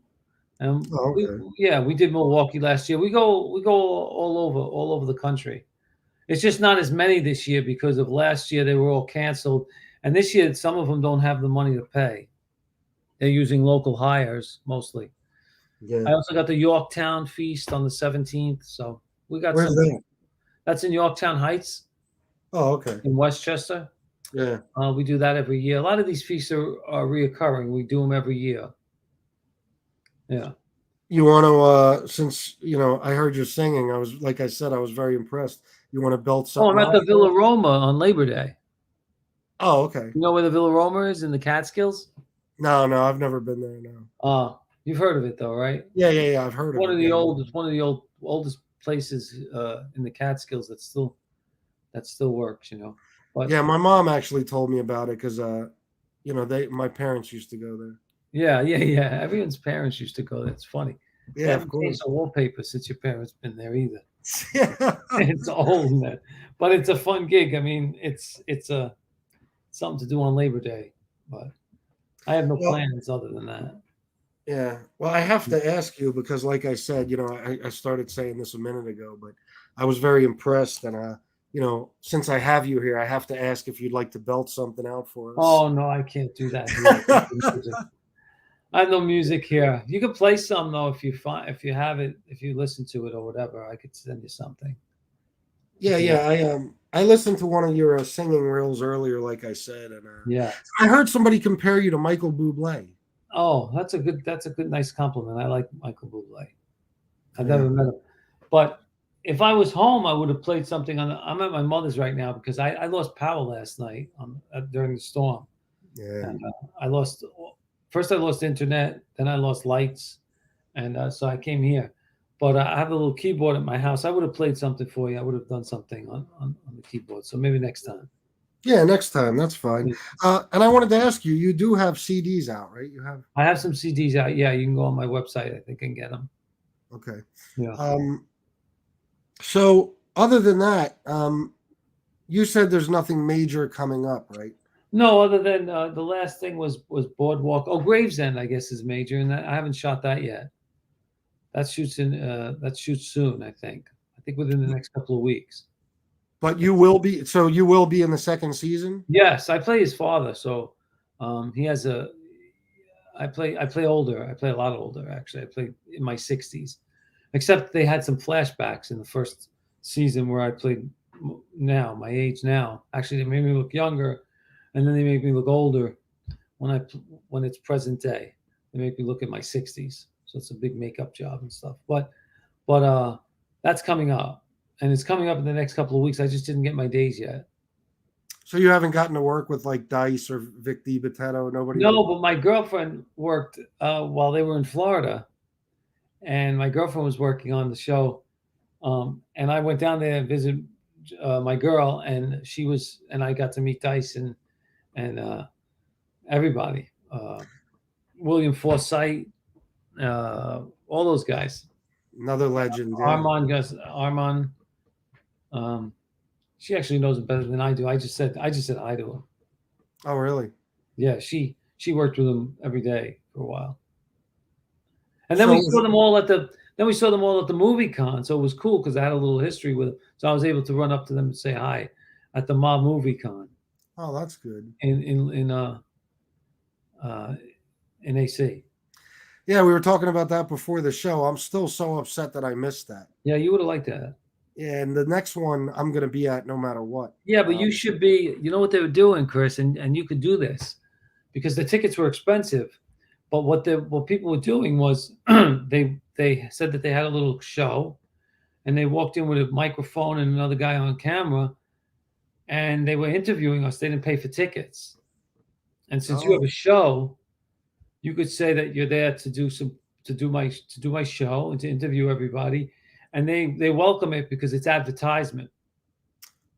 And Oh, okay. we did Milwaukee last year. We go all over the country. It's just not as many this year because of last year they were all canceled. And this year some of them don't have the money to pay. They're using local hires mostly. Yeah. I also got the Yorktown Feast on the 17th. So we got Where's some. that? That's in Yorktown Heights Oh, okay. in Westchester. Yeah. We do that every year. A lot of these feasts are reoccurring. We do them every year. Yeah. You want to, since I heard you singing. I was, like I said, I was very impressed. You want to belt Oh, I'm something at out the for Villa us? Roma on Labor Day. Oh, okay. You know where the Villa Roma is in the Catskills? No, no, I've never been there. No. You've heard of it though, right? Yeah, yeah, yeah. I've heard of One it. of the Yeah. oldest, oldest places in the Catskills that still works. But Yeah, my mom actually told me about it because, my parents used to go there. yeah, yeah, yeah. Everyone's parents used to go there. It's funny. They Yeah, of haven't changed course. the wallpaper since your parents been there either. Yeah. It's old, man. But it's a fun gig. I mean, it's a something to do on Labor Day. But I have no Well, plans other than that. yeah. Well, I have to ask you because, like I said, I started saying this a minute ago, but I was very impressed. And, since I have you here, I have to ask if you'd like to belt something out for us. Oh no, I can't do that here. I have no music here. You could play some though if you have it, if you listen to it or whatever. I could send you something Yeah, if you want. yeah. I listened to one of your singing reels earlier, like I said, and Yeah. I heard somebody compare you to Michael Bublé. Oh, that's a good nice compliment. I like Michael Bublé. I've Yeah, never met him, but if I was home, I would have played something on. I'm at my mother's right now because I lost power last night during the storm, yeah. and I lost. First, I lost internet, then I lost lights, and so I came here. But I have a little keyboard at my house. I would have played something for you. I would have done something on the keyboard. So maybe next time. Yeah, next time. That's fine. Yeah. And I wanted to ask you, you do have CDs out, right? You have? I have some CDs out. Yeah, you can go on my website, I think, and get them. Okay. Yeah. So other than that, you said there's nothing major coming up, right? No, other than the last thing was Boardwalk. Oh, Gravesend, I guess, is major, and I haven't shot that yet. That shoots soon, I think. I think within the next couple of weeks. But you will be, so you will be in the second season? Yes, I play his father, so he has a. I play older. I play a lot older, actually. I play in my 60s, except they had some flashbacks in the first season where I played now my age now. Actually, they made me look younger, and then they make me look older when it's present day. They make me look at my 60s, so it's a big makeup job and stuff. But that's coming up, and it's coming up in the next couple of weeks. I just didn't get my days yet. So you haven't gotten to work with like Dice or Vic DiBitetto? Nobody? No, but my girlfriend worked while they were in Florida, and my girlfriend was working on the show. And I went down there and visited my girl, and I got to meet Dice and everybody, William Forsythe, all those guys. Another legend. Yeah. Armand. She actually knows him better than I do. I just said I to him. Oh, really? Yeah, she worked with him every day for a while, and then So we saw them all at the movie con. So it was cool because I had a little history with them. So I was able to run up to them and say hi at the mob movie con Oh, that's good. in AC. Yeah, we were talking about that before the show. I'm still so upset that I missed that. Yeah, you would have liked that. Yeah, and the next one I'm going to be at no matter what. Yeah, but you should be. You know what they were doing, Chris, and you could do this because the tickets were expensive. But what people were doing was they said that they had a little show, and they walked in with a microphone and another guy on camera, and they were interviewing us. They didn't pay for tickets, and since you have a show, you could say that you're there to do my show and to interview everybody, and they welcome it because it's advertisement.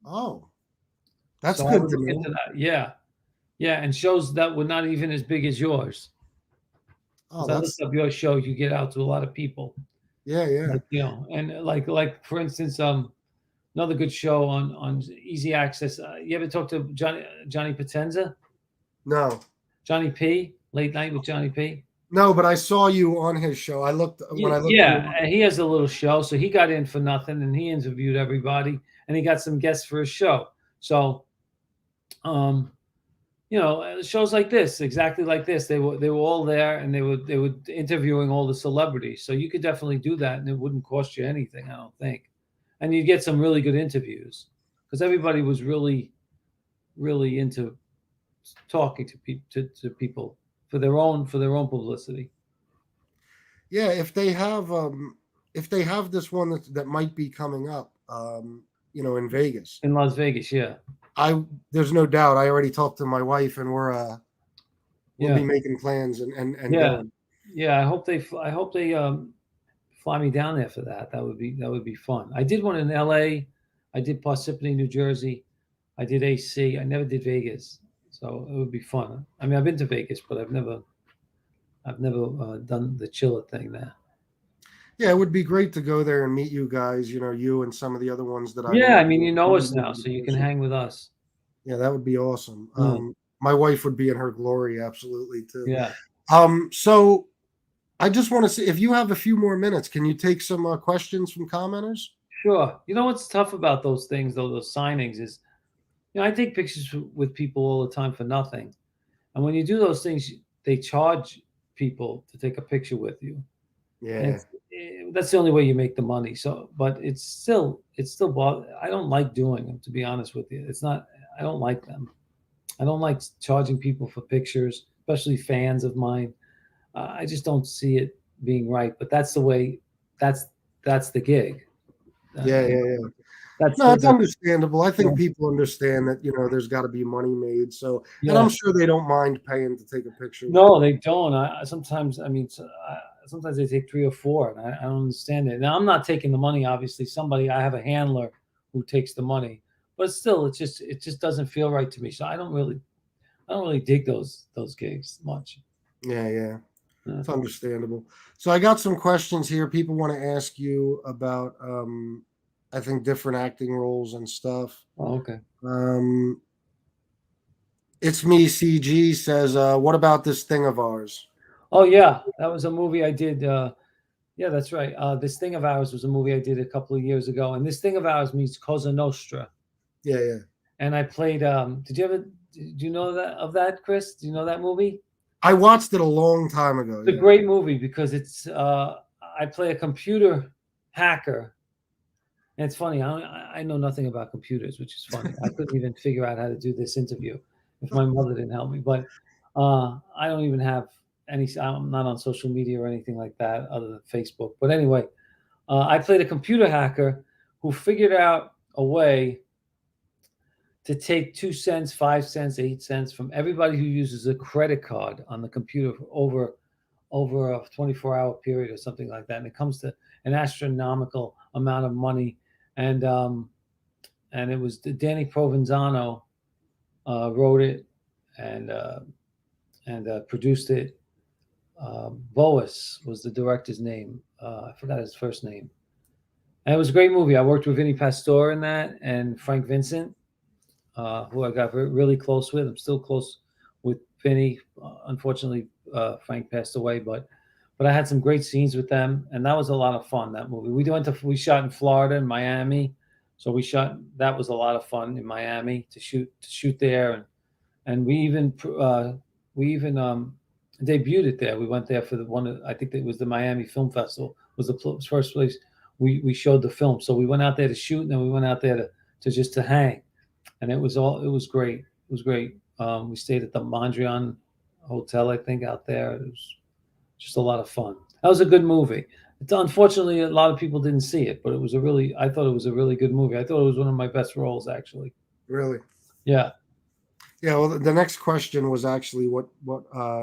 Oh, that's So good I would to look know. into that. Yeah, and shows that were not even as big as yours. Oh, I looked up your show. You get out to a lot of people. Yeah, yeah. And like for instance, another good show on Easy Access. You ever talk to Johnny Potenza? No. Johnny P. Late Night with Johnny P. No, but I saw you on his show. I looked when I looked. Yeah, and he has a little show, so he got in for nothing, and he interviewed everybody, and he got some guests for his show. So, shows like this, exactly like this. They were all there, and they were interviewing all the celebrities. So you could definitely do that, and it wouldn't cost you anything, I don't think. And you'd get some really good interviews because everybody was really, really into talking to people for their own publicity. Yeah, if they have this one that might be coming up, in Vegas, In Las Vegas, yeah. There's no doubt. I already talked to my wife, and we'll be Yeah. making plans and Yeah. going. Yeah, I hope they fly me down there for that. That would be fun. I did one in LA. I did Parsippany, New Jersey. I did AC. I never did Vegas. So it would be fun. I mean, I've been to Vegas, but I've never done the chiller thing there. Yeah, it would be great to go there and meet you guys. You and some of the other ones that I Yeah, I mentioned. mean, you know us now, so you can hang with us. Yeah, that would be awesome. Yeah. My wife would be in her glory, absolutely too. Yeah. So I just want to see if you have a few more minutes. Can you take some questions from commenters? Sure. You know what's tough about those things, though, those signings is, I take pictures with people all the time for nothing. And when you do those things, they charge people to take a picture with you. And Yeah, that's the only way you make the money. So, but it's still I don't like doing them, to be honest with you. It's not, I don't like them. I don't like charging people for pictures, especially fans of mine. I just don't see it being right. But that's the way. That's the gig. yeah. That's No, it's the understandable. I think people understand that there's got to be money made. So, and yeah. I'm sure they don't mind paying to take a picture. No, they don't. Sometimes, I mean, sometimes they take 3 or 4, and I don't understand it. Now, I'm not taking the money. Obviously, I have a handler who takes the money, but still, it just doesn't feel right to me. So I don't really dig those gigs much. Yeah. It's understandable. So I got some questions here. People want to ask you about, I think, different acting roles and stuff. Oh, okay. It's me. CG says, "What about this thing of ours?" Oh yeah, that was a movie I did. Yeah, that's right. This Thing of Ours was a movie I did a couple of years ago, and This Thing of Ours means Cosa Nostra. Yeah. And I played. Do you know that, Chris? Do you know that movie? I watched it a long time ago. It's a great movie because it's. I play a computer hacker. And it's funny. I know nothing about computers, which is funny. I couldn't even figure out how to do this interview if my mother didn't help me. But I don't even have any. I'm not on social media or anything like that other than Facebook. But anyway, I played a computer hacker who figured out a way to take 2 cents, 5 cents, 8 cents from everybody who uses a credit card on the computer for over a 24-hour period or something like that. And it comes to an astronomical amount of money. And it was Danny Provenzano wrote it and produced it. Boas was the director's name. I forgot his first name. And it was a great movie. I worked with Vinny Pastore in that and Frank Vincent, who I got really close with. I'm still close with Vinny. Unfortunately, Frank passed away, but I had some great scenes with them, and that was a lot of fun. That movie. We shot in Florida and Miami, so that was a lot of fun in Miami to shoot there, and we even debuted it there. We went there for I think it was the Miami Film Festival was the first place we showed the film. So we went out there to shoot, and then we went out there to hang, and it was great. It was great. We stayed at the Mondrian Hotel, I think, out there. It was just a lot of fun. That was a good movie. Unfortunately, a lot of people didn't see it, but I thought it was a really good movie. I thought it was one of my best roles, actually. Really? Yeah. Yeah. Well, the next question was actually what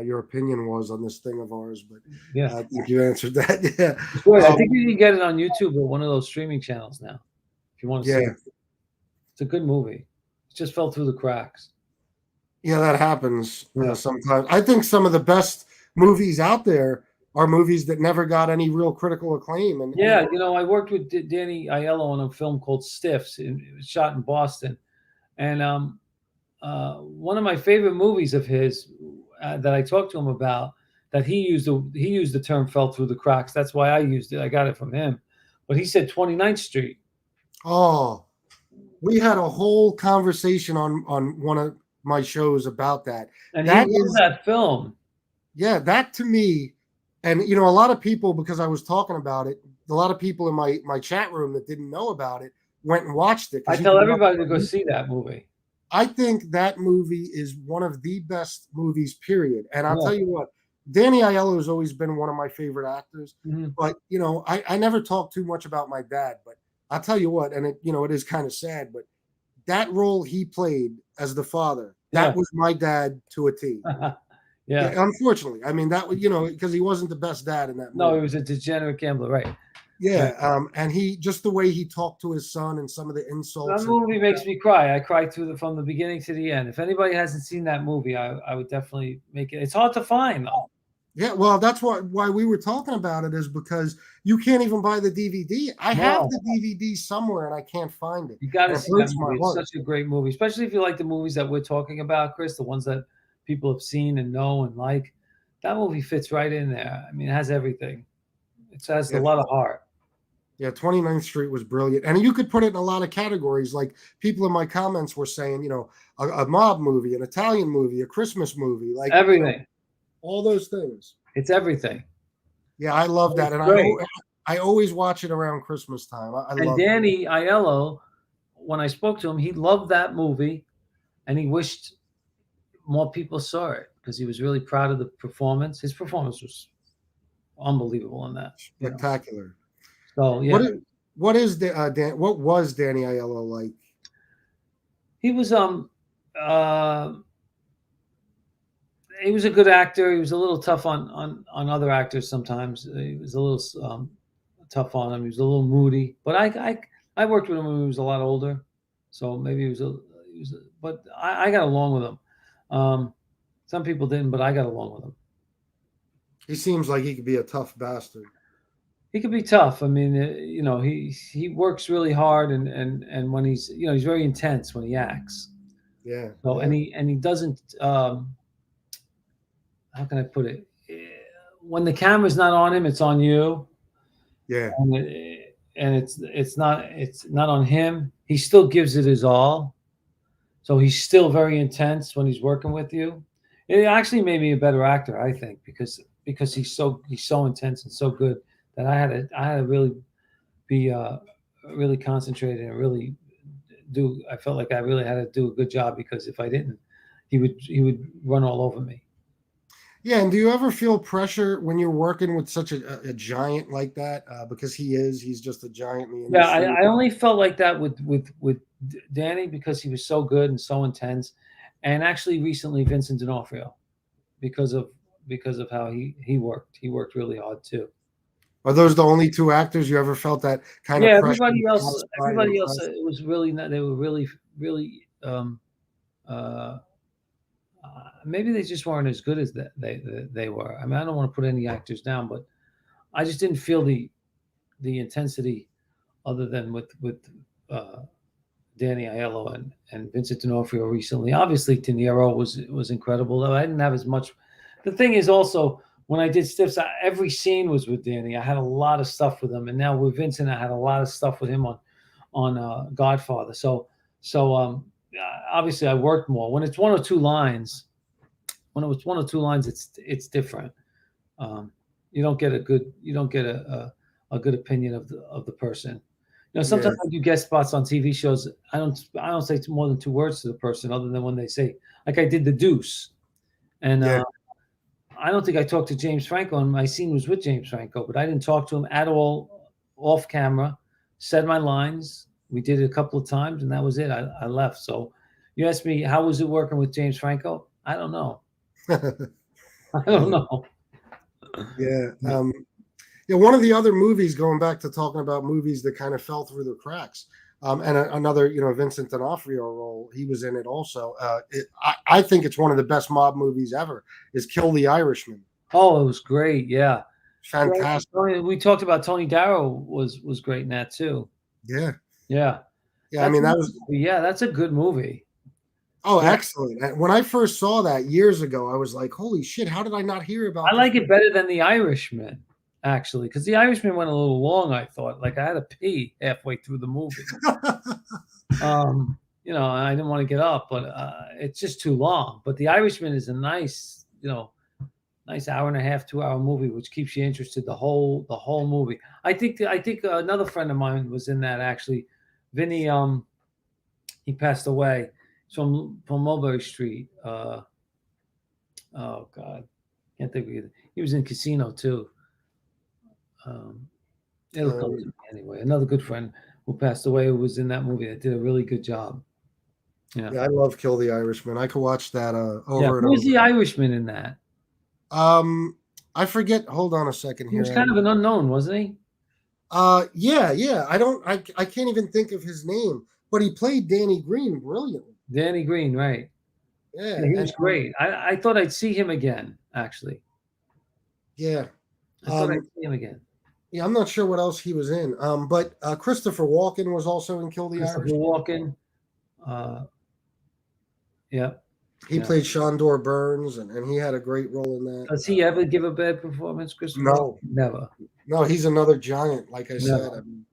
your opinion was on This Thing of Ours, but yeah, I think you answered that. Yeah. I think you can get it on YouTube or one of those streaming channels now, if you want to see it. It's a good movie. It just fell through the cracks. Yeah, that happens sometimes. I think some of the best movies out there are movies that never got any real critical acclaim. And I worked with Danny Aiello on a film called Stiffs. It was shot in Boston, and one of my favorite movies of his that I talked to him about, that he used the term "fell through the cracks." That's why I used it. I got it from him, but he said 29th Street. Oh, we had a whole conversation on one of my shows about that. And he That loved is, that film. yeah, that to me, and a lot of people, because I was talking about it, a lot of people in my chat room that didn't know about it went and watched it I because you tell can watch everybody it to on go YouTube. see that movie. I think that movie is one of the best movies, period. And I'll Yeah. tell you what, Danny Aiello has always been one of my favorite actors. Mhm. But I never talk too much about my dad, but I'll tell you what, and it is kind of sad, but that role he played as the father, that Yeah. was my dad to a T. Yeah. Yeah, unfortunately. I mean, that was, because he wasn't the best dad in that movie. No, he was a degenerate gambler, right? Yeah, Right. and he just the way he talked to his son and some of the That insults. movie makes me cry. I cried from the beginning to the end. If anybody hasn't seen that movie, I would definitely make it. It's hard to find though. Yeah, well, that's why we were talking about it, is because you can't even buy the DVD. I have No. the DVD somewhere and I can't find it. You got to And it see that breaks my movie. It's heart. such a great movie, especially if you like the movies that we're talking about, Chris, the ones that people have seen and know and like. That movie fits right in there. I mean, it has everything. It has a Yeah, lot of heart. yeah, 29th Street was brilliant. And you could put it in a lot of categories. Like people in my comments were saying, a mob movie, an Italian movie, a Christmas movie, like Everything. all those things. It's everything. Yeah, I love that. And Great. I always watch it around Christmas time. I And love it. Danny Aiello, when I spoke to him, he loved that movie and he wished more people saw it because he was really proud of the performance. His performance was unbelievable in that. Spectacular. So yeah. What was Danny Aiello like? He was he was a good actor. He was a little tough on other actors sometimes. He was a little tough on him. He was a little moody. But I worked with him when he was a lot older, so maybe he was but I got along with him. Some people didn't, but I got along with him. He seems like he could be a tough bastard. He could be tough. I mean, he works really hard, and when he's he's very intense when he acts. Yeah. So yeah. and he doesn't. How can I put it? When the camera's not on him, it's on you. Yeah. And it's not on him. He still gives it his all. So he's still very intense when he's working with you. It actually made me a better actor, I think, because he's so intense and so good that I had to really be really concentrated and really do. I felt like I really had to do a good job, because if I didn't, he would run all over me. Yeah, and do you ever feel pressure when you're working with such a giant like that? Because he's just a giant in the industry. Yeah, I only felt like that with Danny because he was so good and so intense, and actually recently Vincent D'Onofrio, because of how he worked. He worked really hard too. Are those the only two actors you ever felt that kind of pressure? Everybody else, it was really not. They were really maybe they just weren't as good as they were. I mean, I don't want to put any actors down, but I just didn't feel the intensity other than with Danny Aiello and Vincent D'Onofrio recently. Obviously, De Niro was incredible, though I didn't have as much. The thing is also, when I did Stiffs, every scene was with Danny. I had a lot of stuff with him, and now with Vincent, I had a lot of stuff with him on Godfather. So obviously, I worked more. When it's one or two lines, it's different. You don't get a good opinion of the person. Sometimes I do guest spots on TV shows. I don't say more than 2 words to the person, other than when they say, like I did The Deuce, and I don't think I talked to James Franco, and my scene was with James Franco, but I didn't talk to him at all off camera. Said my lines. We did it a couple of times, and that was it. I left. So you asked me, how was it working with James Franco? I don't know. I don't know. Yeah. One of the other movies, going back to talking about movies that kind of fell through the cracks, and another, Vincent D'Onofrio role, he was in it also. I think it's one of the best mob movies ever, is Kill the Irishman. Oh, it was great. Yeah. Fantastic. We talked about Tony Darrow was great in that too. Yeah. Yeah. Yeah. I mean, that's a good movie. Oh, yeah. Excellent. And when I first saw that years ago, I was like, holy shit, how did I not hear about I like it better than The Irishman, actually, because The Irishman went a little long, I thought. Like I had to pee halfway through the movie. I didn't want to get up, but it's just too long. But The Irishman is a nice, nice hour and a half, 2 hour movie, which keeps you interested the whole movie. I think another friend of mine was in that actually, Vinny. He passed away. He's from Mulberry Street. Oh God, can't think of it. He was in Casino too. It'll come to me anyway. Another good friend who passed away who was in that movie that did a really good job. Yeah, I love Kill the Irishman. I could watch that over and who was over. the Irishman in that? I forget. Hold on a second He here. was kind of an unknown, wasn't he? Yeah. I can't even think of his name, but he played Danny Green brilliantly. Danny Green, right? Yeah, He was great. I thought I'd see him again, actually. Yeah. I thought I'd see him again. Yeah, I'm not sure what else he was in. But Christopher Walken was also in Kill the Christopher Irishman. Walken. Yeah. He played Shondor Burns, and he had a great role in that. Does he ever give a bad performance, Christopher? No. Never. No, he's another giant, like I said. I mean,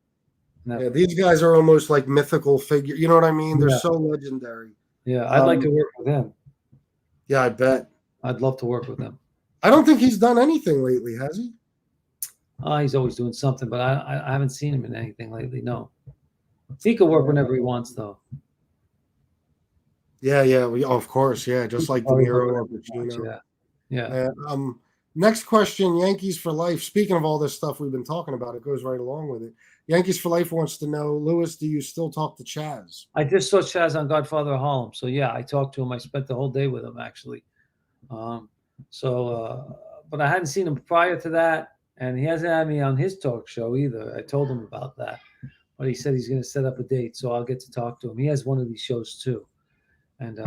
Never. yeah, these guys are almost like mythical figures. You know what I mean? They're so legendary. Yeah, I'd like to work with him. Yeah, I bet. I'd love to work with him. I don't think he's done anything lately, has he? He's always doing something, but I haven't seen him in anything lately. No. He could work whenever he wants, though. Yeah. Of course, yeah. Just like De Niro or Pacino. Yeah. Next question, Yankees for Life. Speaking of all this stuff we've been talking about, it goes right along with it. Yankees for Life wants to know, Lewis, do you still talk to Chaz? I just saw Chaz on Godfather of Harlem. So, yeah, I talked to him. I spent the whole day with him, actually. But I hadn't seen him prior to that. And he hasn't had me on his talk show either. I told him about that. But he said he's going to set up a date, so I'll get to talk to him. He has one of these shows, too. And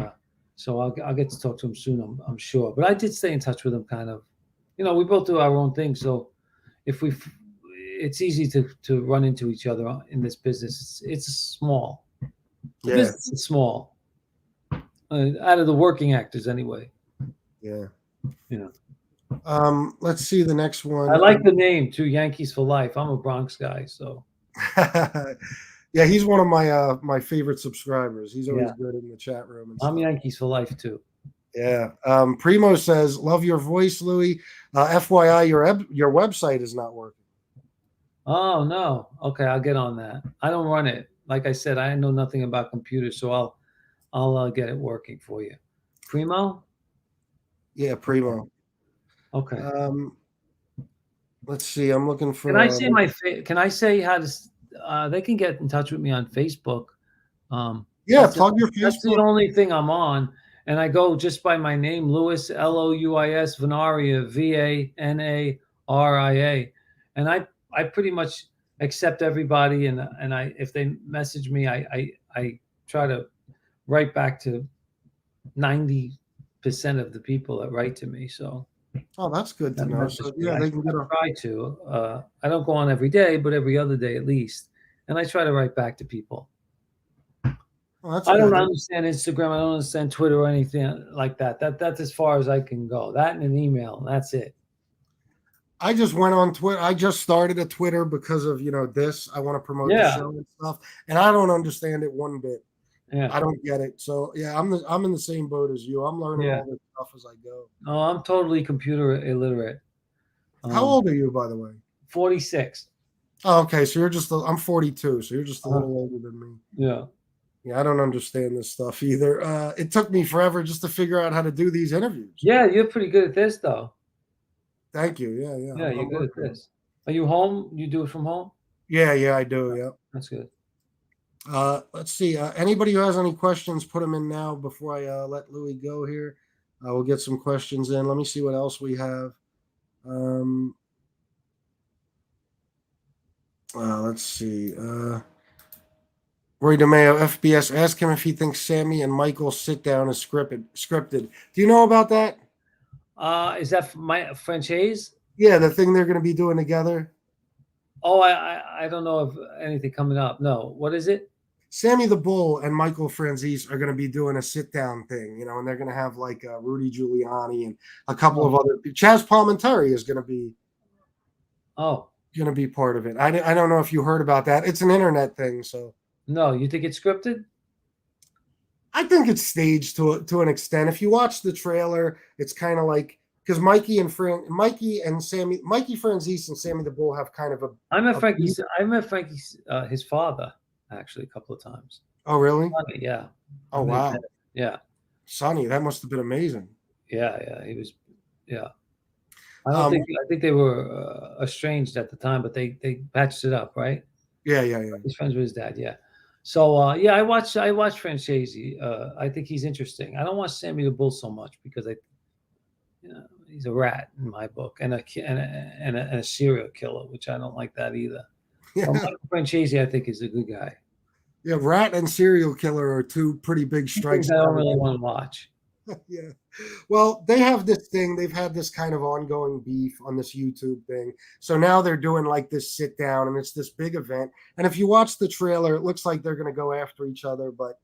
so I'll get to talk to him soon, I'm sure. But I did stay in touch with him kind of. We both do our own thing. So it's easy to run into each other in this business. It's small. The business is small. Out of the working actors, anyway. Yeah. Let's see the next one. I like the name, too, Yankees for Life. I'm a Bronx guy, so. Yeah, he's one of my favorite subscribers. He's always good in the chat room. And I'm Yankees for Life, too. Yeah. Primo says, love your voice, Louis. FYI, your website is not working. Oh, no. Okay, I'll get on that. I don't run it. Like I said, I know nothing about computers, so I'll get it working for you. Primo? Yeah, Primo. Okay. Let's see. I'm looking for. Can I say Can I say how to? They can get in touch with me on Facebook. Yeah, plug your Facebook. That's the only thing I'm on, and I go just by my name, Louis, Louis, Vanaria, Vanaria, and I pretty much accept everybody, and if they message me, I try to write back to 90% of the people that write to me. So. Oh, that's good to know. So, yeah, they can get a. I try to. I don't go on every day, but every other day at least, and I try to write back to people. Oh, I don't understand Instagram. I don't understand Twitter or anything like that. That's as far as I can go. That and an email. That's it. I just went on Twitter. I just started a Twitter because of this. I want to promote the show and stuff, and I don't understand it one bit. Yeah, I don't get it. So yeah, I'm in the same boat as you. I'm learning all this stuff as I go. Oh, I'm totally computer illiterate. How old are you, by the way? 46. Oh, okay. So I'm 42. So you're just a little older than me. Yeah. Yeah, I don't understand this stuff either. It took me forever just to figure out how to do these interviews. Yeah, you're pretty good at this, though. Thank you. Yeah. Yeah, you're good at this. Are you home? You do it from home? Yeah, I do. Yeah. That's good. Let's see. Anybody who has any questions, put them in now before I let Louis go here. We'll get some questions in. Let me see what else we have. Let's see. Roy DeMeo, FBS, ask him if he thinks Sammy and Michael's sit down is scripted. Do you know about that? Is that my French Hayes? Yeah, the thing they're going to be doing together. Oh, I don't know of anything coming up. No. What is it? Sammy the Bull and Michael Franzese are going to be doing a sit-down thing, and they're going to have like Rudy Giuliani and a couple of other people. Chaz Palminteri is going to be part of it. I don't know if you heard about that. It's an internet thing, so. No, you think it's scripted? I think it's staged to an extent. If you watch the trailer, it's kind of like because Mikey and Sammy, Mikey Franzese and Sammy the Bull have kind of a beef. I met Frankie's his father actually a couple of times. Oh, really? Funny, yeah. Oh, wow. Yeah. Sonny, that must have been amazing. Yeah. He was. Yeah. Um, I think they were estranged at the time, but they patched it up, right? yeah. He's friends with his dad. Yeah. So yeah, I watch Francesi. I think he's interesting. I don't watch Sammy the Bull so much because he's a rat in my book and a serial killer, which I don't like that either. But Yeah. Michael Francesi, I think, is a good guy. Yeah, rat and serial killer are two pretty big Two strikes. things I don't really want to watch. Yeah. Well, they have this thing. They've had this kind of ongoing beef on this YouTube thing. So now they're doing like this sit down and it's this big event. And if you watch the trailer, it looks like they're going to go after each other. But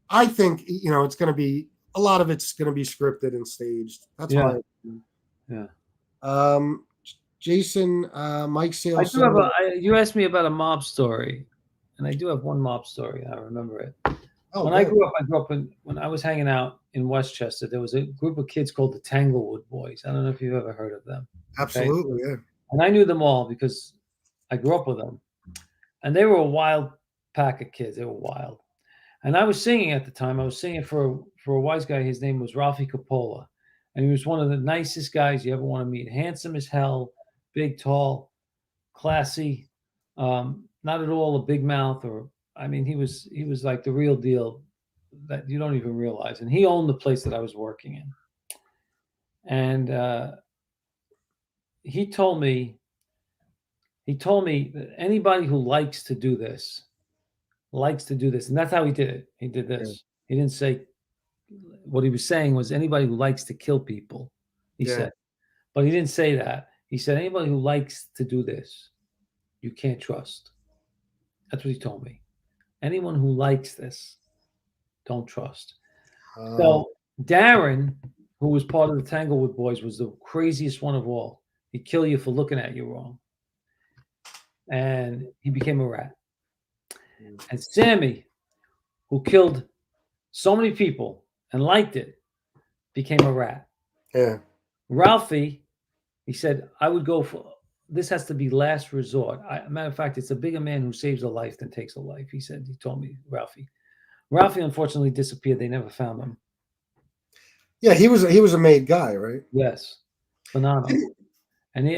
I think, it's going to be a lot of it's going to be scripted and staged. That's Yeah. my Jason, Mike I Sales. do have you asked me about a mob story, and I do have one mob story. I remember it. Oh, When I grew up when I was hanging out in Westchester, there was a group of kids called the Tanglewood Boys. I don't know if you've ever heard of them. absolutely. Okay? Yeah. And I knew them all because I grew up with them. And they were a wild pack of kids. They were wild. And I was singing at the time. I was singing for a wise guy. His name was Ralphie Coppola. And he was one of the nicest guys you ever want to meet. Handsome as hell, big, tall, classy, not at all a big mouth he was like the real deal that you don't even realize. And he owned the place that I was working in. And he told me that anybody who likes to do this, and that's how he did it. He did this. He didn't say what he was saying was anybody who likes to kill people, he said. But he didn't say that. He said anybody who likes to do this, you can't trust. That's what he told me. Anyone who likes this, don't trust. So Darren, who was part of the Tanglewood Boys, was the craziest one of all. He'd kill you for looking at you wrong. And he became a rat. And Sammy, who killed so many people and liked it, became a rat. Yeah. Ralphie, he said, I would go for this has to be last resort. Matter of fact, it's a bigger man who saves a life than takes a life. He said, he told me, Ralphie. Ralphie unfortunately disappeared. They never found him. Yeah, he was a made guy, right? Yes, phenomenal. And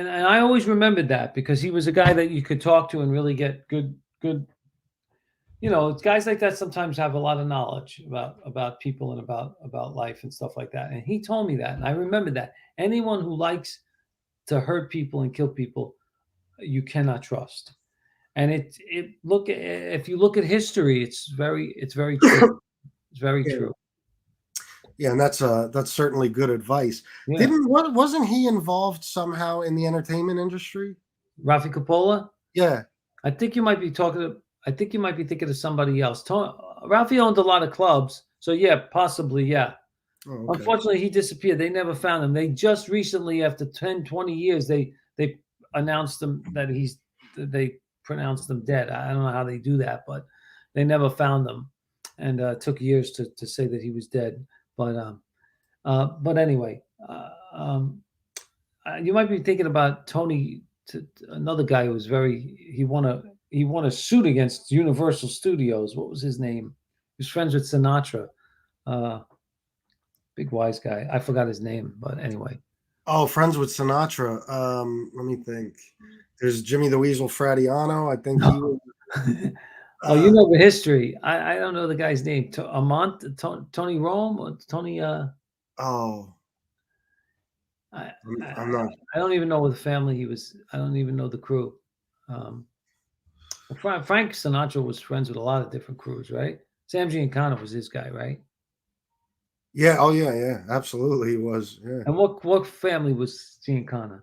I always remembered that because he was a guy that you could talk to and really get good. Guys like that sometimes have a lot of knowledge about people and about life and stuff like that. And he told me that, and I remember that. Anyone who likes to hurt people and kill people, you cannot trust. And if you look at history, it's very true. It's very true. Yeah, and that's certainly good advice. Yeah. Wasn't he involved somehow in the entertainment industry? Ralphie Coppola? Yeah. I think you might be thinking of somebody else. Ralphie owned a lot of clubs, so yeah, possibly, yeah. Oh, okay. Unfortunately, he disappeared. They never found him. They just recently, after 10, 20 years, they announced him they pronounced him dead. I don't know how they do that, but they never found him, and took years to say that he was dead. But anyway, you might be thinking about Tony, another guy who was he won a suit against Universal Studios. What was his name? He was friends with Sinatra. Big wise guy. I forgot his name, but anyway. Oh, friends with Sinatra. Let me think. There's Jimmy the Weasel Fradiano. I think he was. Oh, you know the history. I don't know the guy's name. Tony Rome or Tony. Oh. I'm not. I don't even know what the family he was. I don't even know the crew. Frank Sinatra was friends with a lot of different crews, right? Sam Giancana was his guy, right? Yeah. Oh, yeah. Absolutely, he was. Yeah. And what family was Giancana?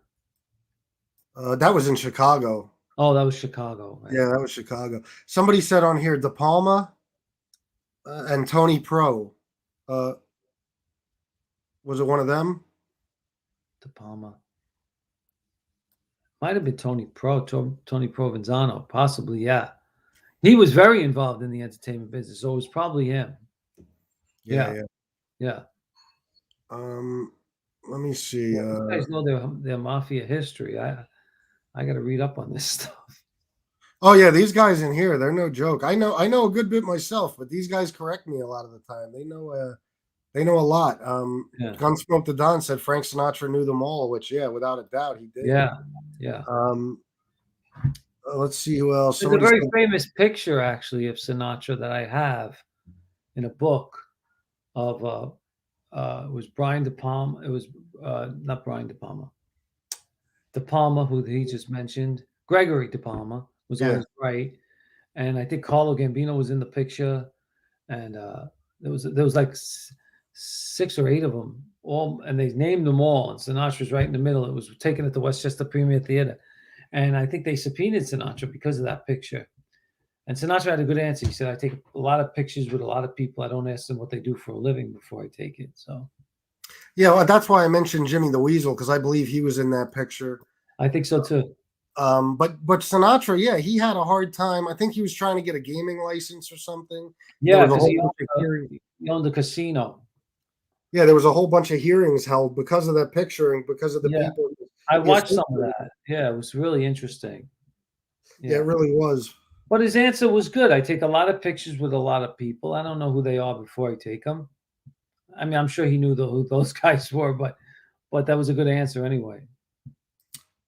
That was in Chicago. Oh, that was Chicago. Right? Yeah, that was Chicago. Somebody said on here, De Palma and Tony Pro. Was it one of them? De Palma. Might have been Tony Provenzano, possibly, yeah. He was very involved in the entertainment business, so it was probably him. Yeah, Yeah, yeah. yeah. Um, let me see. Yeah, these guys know their mafia history. I got to read up on this stuff. Oh yeah, these guys in here, they're no joke. I know a good bit myself, but these guys correct me a lot of the time. They know a lot. Yeah, Gunsmoke the Don said Frank Sinatra knew them all, which yeah, without a doubt he did. yeah, yeah. Um, let's see who else. There's a Somebody very said, famous picture actually of Sinatra that I have in a book of it was Brian De Palma. It was not Brian De Palma. De Palma, who he just mentioned. Gregory De Palma was on yeah, his right, and I think Carlo Gambino was in the picture, and there was like 6 or 8 of them all, and they named them all, and Sinatra's right in the middle. It was taken at the Westchester Premier Theater, and I think they subpoenaed Sinatra because of that picture. And Sinatra had a good answer. He said, "I take a lot of pictures with a lot of people. I don't ask them what they do for a living before I take it." So yeah. Well, that's why I mentioned Jimmy the Weasel because I believe he was in that picture. I think so too. But Sinatra, yeah, he had a hard time. I think he was trying to get a gaming license or something. There Yeah, was a because whole bunch of hearings. he owned a casino. Yeah, there was a whole bunch of hearings held because of that picture and because of the Yeah, people I he watched some of associated with. that. Yeah, it was really interesting. Yeah, it Yeah. really was. But his answer was good. I take a lot of pictures with a lot of people. I don't know who they are before I take them. I mean, I'm sure he knew who those guys were, but that was a good answer anyway.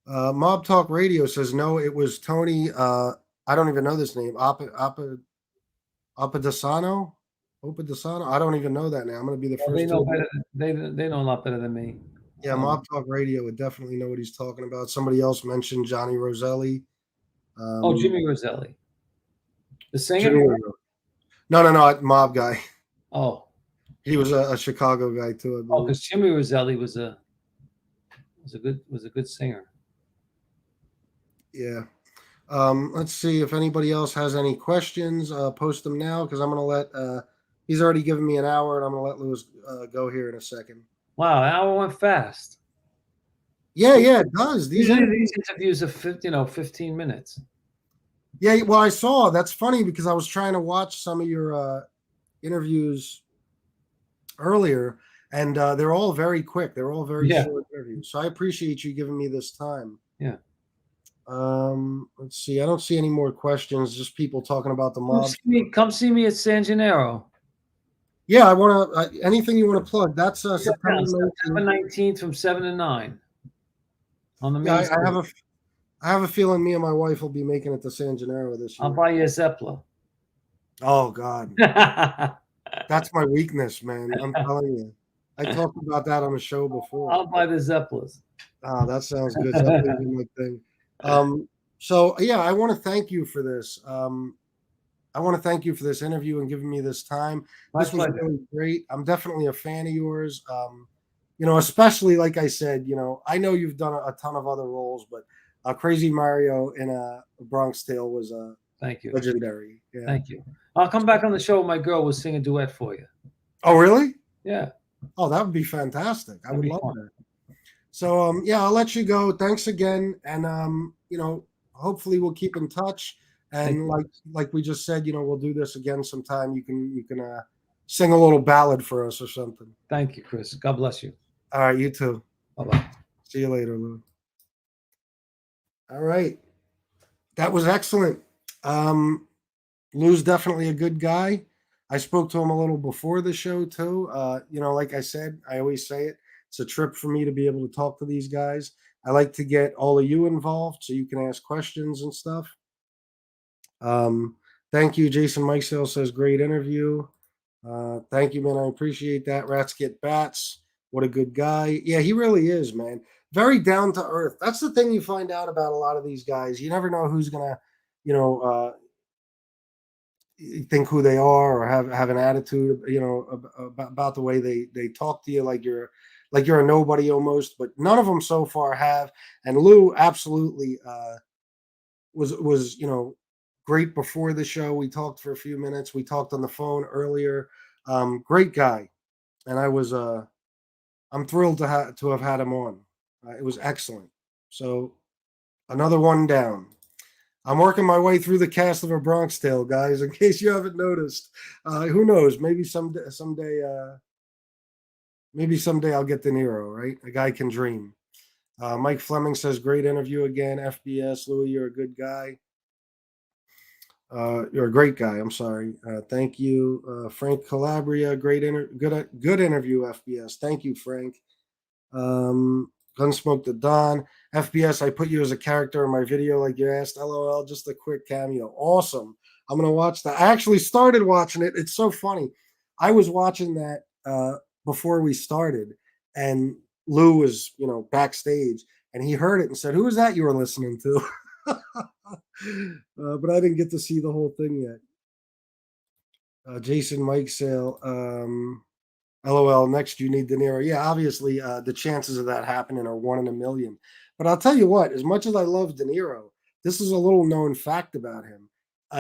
Mob Talk Radio says no, it was Tony. I don't even know this name. Appadesano? Oppadesano? I don't even know that now. I'm going to be the Well, they first to know admit. better. They know a lot better than me. Yeah, Mob Talk Radio would definitely know what he's talking about. Somebody else mentioned Johnny Roselli. Oh, Um, Jimmy Roselli, the singer. Jimmy, no, Mob guy. Oh, He was a Chicago guy too, I oh, believe. because Jimmy Roselli was a good singer. Yeah. Let's see if anybody else has any questions. Post them now because I'm going to let. He's already given me an hour, and I'm going to let Lewis go here in a second. Wow, an hour went fast. Yeah, yeah, it does. These Usually these interviews. interviews are 15 minutes. Yeah, well, I saw. That's funny because I was trying to watch some of your interviews earlier, and they're all very quick. They're all very Yeah, short interviews. So I appreciate you giving me this time. yeah. Let's see. I don't see any more questions. Just people talking about the Come mob. see me. Come see me at San Gennaro. Yeah, I want to. Anything you want to plug? That's Down September September 19th. 19th from 7 to 9 on the Yeah, main I have street. a feeling me and my wife will be making it to San Gennaro this I'll year. buy you a Zeppela. Oh God, that's my weakness, man. I'm telling you. I talked about that on the show before. I'll buy the Zeppelas. Oh, that sounds good. Zeppelin is my thing. So yeah, I want to thank you for this. I want to thank you for this interview and giving me this time. My This was pleasure. really great. I'm definitely a fan of yours. Especially like I said, I know you've done a ton of other roles, but Crazy Mario in a Bronx Tale was Thank you. legendary. Yeah. Thank you. I'll come back on the show. My girl will sing a duet for you. Oh, really? Yeah, Oh, that would be fantastic. I that'd would be love fun. that. So yeah, I'll let you go. Thanks again, and hopefully we'll keep in touch. Thank And you. like we just said, we'll do this again sometime. You can sing a little ballad for us or something. Thank you, Chris. God bless you. All right, you too. Bye bye. See you later, Lou. All right, that was excellent. Lou's definitely a good guy. I spoke to him a little before the show too. Like I said, I always say it. It's a trip for me to be able to talk to these guys. I like to get all of you involved so you can ask questions and stuff. Thank you, Jason Mikesale says great interview. Thank you, man. I appreciate that. Rats get bats. What a good guy. Yeah, he really is, man. Very down to earth. That's the thing you find out about a lot of these guys. You never know who's gonna, you know, think who they are or have an attitude, about the way they talk to you like you're a nobody almost. But none of them so far have. And Lou absolutely was great before the show. We talked for a few minutes. We talked on the phone earlier. Great guy, and I'm thrilled to have had him on. It was excellent. So another one down. I'm working my way through the cast of A Bronx Tale, guys. In case you haven't noticed, who knows? Maybe someday I'll get De Niro. Right? A guy can dream. Mike Fleming says, "Great interview again, FBS. Louis, you're a good guy. You're a great guy. I'm sorry. Thank you, Frank Calabria. Good interview, FBS. Thank you, Frank. Gunsmoke the Don. FBS, I put you as a character in my video like you asked. LOL, just a quick cameo. Awesome. I'm going to watch that. I actually started watching it. It's so funny. I was watching that before we started, and Lou was, backstage, and he heard it and said, "Who was that you were listening to?" But I didn't get to see the whole thing yet. Jason Mike Sale. LOL, next you need De Niro. Yeah, obviously, the chances of that happening are 1 in a million. But I'll tell you what, as much as I love De Niro, this is a little known fact about him.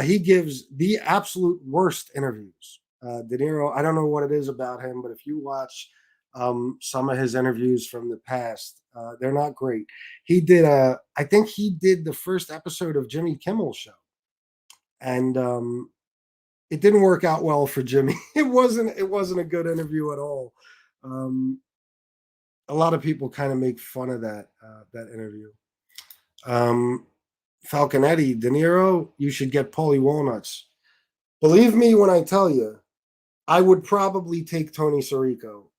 He gives the absolute worst interviews. De Niro, I don't know what it is about him, but if you watch some of his interviews from the past, they're not great. I think he did the first episode of Jimmy Kimmel's show. And it didn't work out well for Jimmy. It wasn't a good interview at all. A lot of people kind of make fun of that interview. Falconetti, De Niro, you should get Paulie Walnuts. Believe me when I tell you, I would probably take Tony Sirico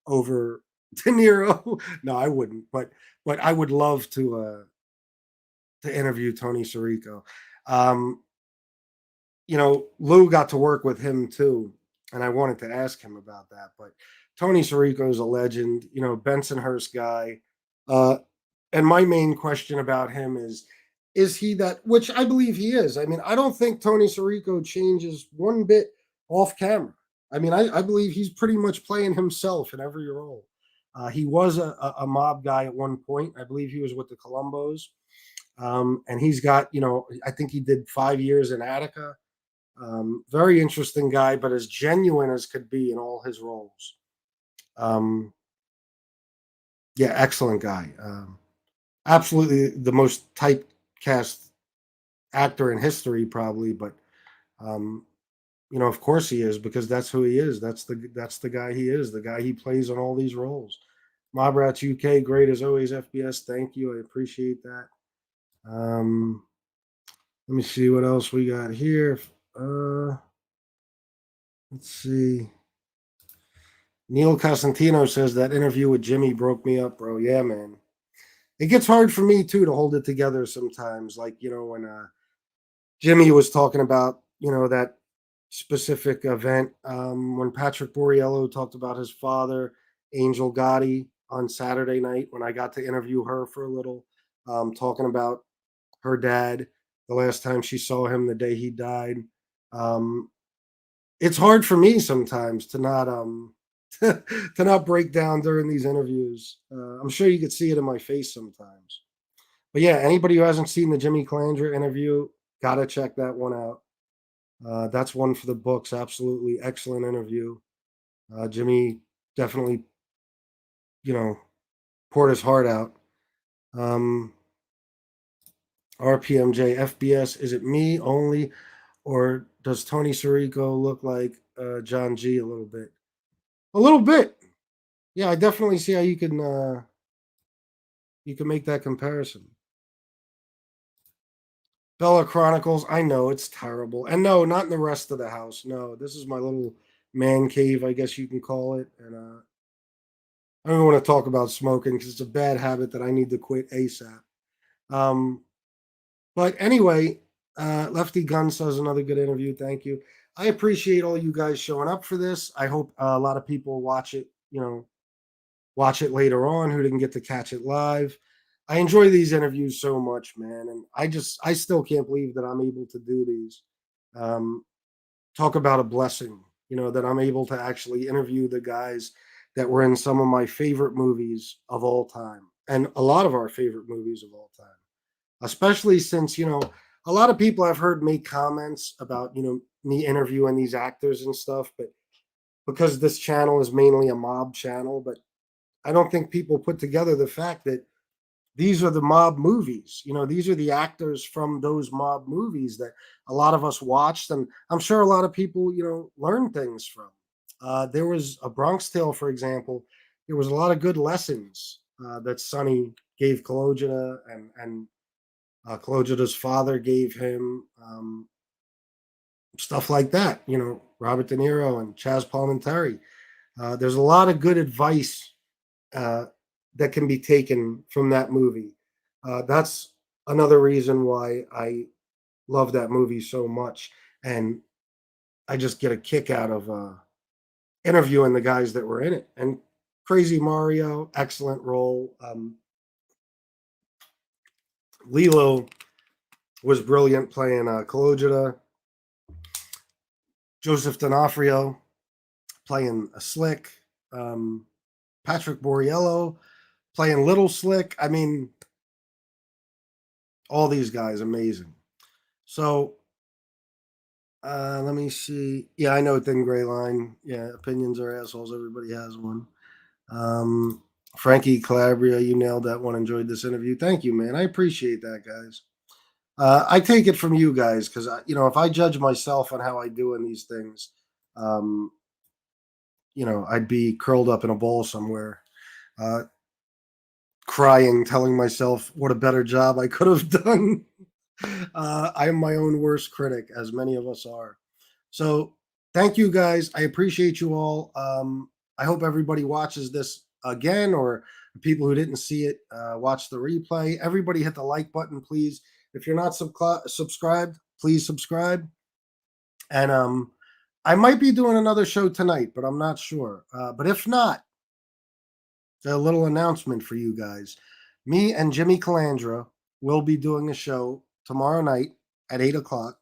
over De Niro. No, I wouldn't, but I would love to interview Tony Sirico. Lou got to work with him too, and I wanted to ask him about that. But Tony Sirico is a legend, Bensonhurst guy. And my main question about him is he that, which I believe he is. I mean, I don't think Tony Sirico changes one bit off camera. I mean, I believe he's pretty much playing himself in every role. He was a mob guy at one point. I believe he was with the Colombos. And he's got, I think he did 5 years in Attica. Very interesting guy, but as genuine as could be in all his roles. Yeah, excellent guy. Absolutely the most typecast actor in history, probably. But of course he is, because that's who he is. That's the guy he is. The guy he plays on all these roles. Mob Rats UK, great as always. FBS, thank you. I appreciate that. Let me see what else we got here. Let's see. Neil Costantino says that interview with Jimmy broke me up, bro. Yeah, man. It gets hard for me too to hold it together sometimes. Like, when Jimmy was talking about, that specific event, when Patrick Borriello talked about his father, Angel Gotti, on Saturday night, when I got to interview her for a little, talking about her dad, the last time she saw him, the day he died. It's hard for me sometimes to not to not break down during these interviews. I'm sure you could see it in my face sometimes. But yeah, anybody who hasn't seen the Jimmy Calandra interview, gotta check that one out. That's one for the books. Absolutely excellent interview. Jimmy definitely, poured his heart out. RPMJ FBS, is it me only, or does Tony Sirico look like John G a little bit? A little bit. Yeah, I definitely see how you can make that comparison. Bella Chronicles, I know it's terrible. And no, not in the rest of the house. No, this is my little man cave, I guess you can call it. And I don't want to talk about smoking because it's a bad habit that I need to quit ASAP. But anyway, Lefty Gun says another good interview. Thank you. I appreciate all you guys showing up for this. I hope a lot of people watch it, watch it later on who didn't get to catch it live. I enjoy these interviews so much, man. And I still can't believe that I'm able to do these. Talk about a blessing, that I'm able to actually interview the guys that were in some of my favorite movies of all time, and a lot of our favorite movies of all time. Especially since, a lot of people I've heard make comments about, me interviewing these actors and stuff, but because this channel is mainly a mob channel, but I don't think people put together the fact that these are the mob movies. You know, these are the actors from those mob movies that a lot of us watched, and I'm sure a lot of people, you know, learned things from. There was a Bronx Tale, for example. There was a lot of good lessons that Sonny gave Kalogita, and Kalogita's father gave him, stuff like that. You know, Robert De Niro and Chaz Palminteri. There's a lot of good advice uh, that can be taken from that movie. That's another reason why I love that movie so much, and I just get a kick out of interviewing the guys that were in it. And Crazy Mario, excellent role. Lilo was brilliant playing Kalogita. Joseph D'Onofrio playing a Slick. Patrick Borriello playing Little Slick. I mean, all these guys amazing. So let me see. Yeah, I know Thin Gray Line. Yeah, opinions are assholes. Everybody has one. Frankie Calabria, you nailed that one. Enjoyed this interview. Thank you, man. I appreciate that, guys. I take it from you guys because, you know, if I judge myself on how I do in these things, um, you know, I'd be curled up in a ball somewhere, uh, crying, telling myself what a better job I could have done. I am my own worst critic, as many of us are. So thank you guys. I appreciate you all. I hope everybody watches this again, or people who didn't see it, watch the replay. Everybody hit the like button, please. If you're not subscribed, please subscribe. And I might be doing another show tonight, but I'm not sure. But if not, a little announcement for you guys. Me and Jimmy Calandra will be doing a show tomorrow night at 8 o'clock.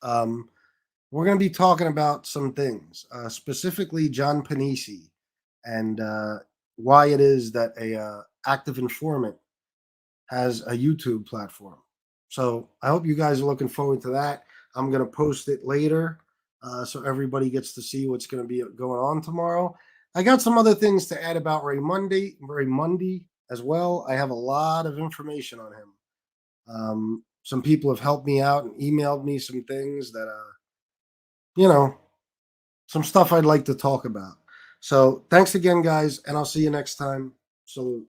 We're going to be talking about some things, specifically John Panisi, and why it is that a active informant has a YouTube platform. So I hope you guys are looking forward to that. I'm going to post it later, so everybody gets to see what's going to be going on tomorrow. I got some other things to add about Ray Mundy as well. I have a lot of information on him. Some people have helped me out and emailed me some things that, you know, some stuff I'd like to talk about. So thanks again, guys, and I'll see you next time. Salute.